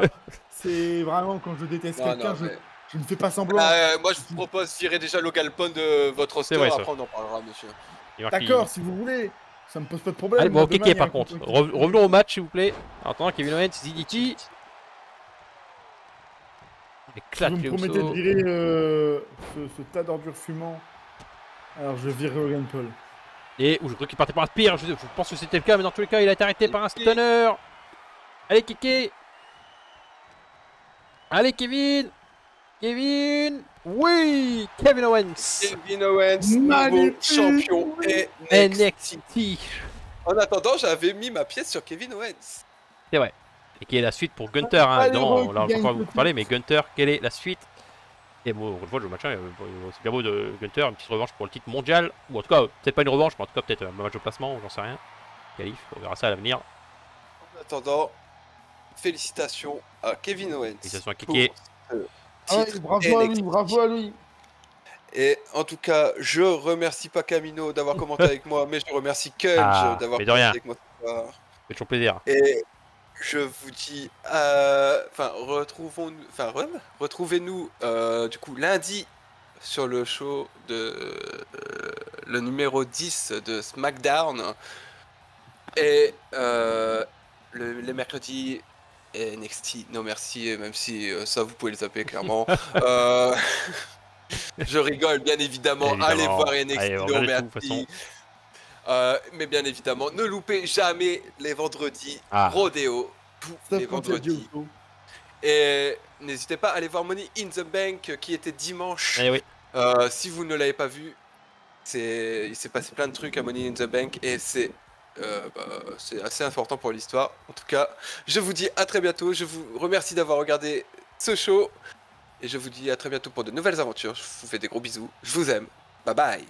C'est vraiment quand je déteste Non, quelqu'un, non, mais- je ne fais pas semblant. Moi je vous propose de tirer déjà Logan Paul de votre roster, vrai, ça. après on en parlera monsieur. Il marque D'accord, si vous voulez. Ça me pose pas de problème. Allez, bon, Moi, demain, Keke il y a par un contre. contre- Revenons au match, s'il vous plaît. Attends, Kevin Owens, DDT. Si Éclate vous me Jey promettez Uso. de virer ce tas d'ordures fumant, alors je vire Logan Paul. Et où je crois qu'il partait par un pire. Je pense que c'était le cas, mais dans tous les cas, il a été arrêté par un stunner. Allez, Keke. Allez, Kevin. Kevin. Oui, Kevin Owens. Kevin Owens, nouveau Magnifique. champion NXT. NXT. En attendant, j'avais mis ma pièce sur Kevin Owens. C'est vrai. Et qui est la suite pour Gunter. Hein, Allez, évidemment, Rock là, je vais gagne pas le vous parler, mais Gunter, quelle est la suite? Et bon, encore une fois, le match, c'est bien beau de Gunter, une petite revanche pour le titre mondial. Ou en tout cas, peut-être pas une revanche, mais en tout cas, peut-être un match de placement, j'en sais rien. Qualif, on verra ça à l'avenir. En attendant, félicitations à Kevin Owens. Félicitations à pour Keke. ce Ah ouais, titre bravo à lui, NXT. bravo à lui. Et en tout cas, je remercie pas Camino d'avoir commenté avec moi, mais je remercie Kunj Ah, d'avoir mais de commenté rien. avec moi ce soir. C'est toujours plaisir. Et je vous dis, retrouvez-nous du coup lundi sur le show de le numéro 10 de SmackDown et les mercredis NXT. Non merci, même si ça vous pouvez le zapper clairement. Je rigole bien évidemment. Évidemment. Allez voir NXT. Allez, non regardez tout, de merci. toute façon. Mais bien évidemment, ne loupez jamais les vendredis Ah. Rodeo, tous Sauf les quand il y a Jey vendredis. Uso. Et n'hésitez pas à aller voir Money in the Bank qui était dimanche. Eh oui. Si vous ne l'avez pas vu, il s'est passé plein de trucs à Money in the Bank et c'est assez important pour l'histoire. En tout cas, je vous dis à très bientôt. Je vous remercie d'avoir regardé ce show et je vous dis à très bientôt pour de nouvelles aventures. Je vous fais des gros bisous. Je vous aime. Bye bye.